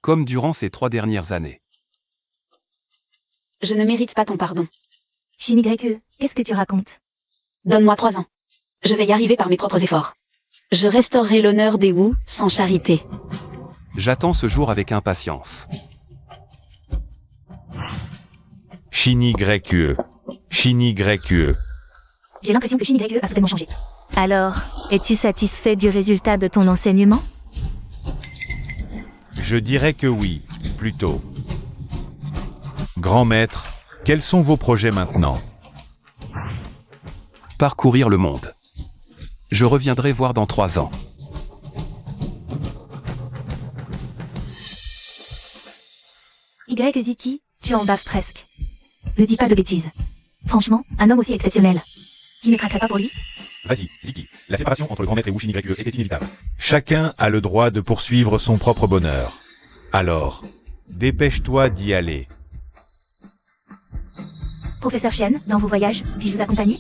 Speaker 3: Comme durant ces 3 dernières années.
Speaker 2: Je ne mérite pas ton pardon.
Speaker 4: Shin YE, qu'est-ce que tu racontes?
Speaker 2: Donne-moi 3 ans. Je vais y arriver par mes propres efforts. Je restaurerai l'honneur des Wu, sans charité.
Speaker 3: J'attends ce jour avec impatience.
Speaker 1: Shin YE. Shin YE.
Speaker 4: J'ai l'impression que Shin YE a soudainement changé. Alors, es-tu satisfait du résultat de ton enseignement?
Speaker 1: Je dirais que oui, plutôt. Grand maître, quels sont vos projets maintenant?
Speaker 3: Parcourir le monde. Je reviendrai voir dans 3 ans.
Speaker 4: Ziki, tu en baves presque. Ne dis pas de bêtises. Franchement, un homme aussi exceptionnel. Qui ne craquerait pas pour lui?
Speaker 1: Vas-y, Ziki. La séparation entre le grand maître et Wu Shin YE était inévitable. Chacun a le droit de poursuivre son propre bonheur. Alors, dépêche-toi d'y aller.
Speaker 4: Professeur Shen, dans vos voyages, puis-je vous accompagner?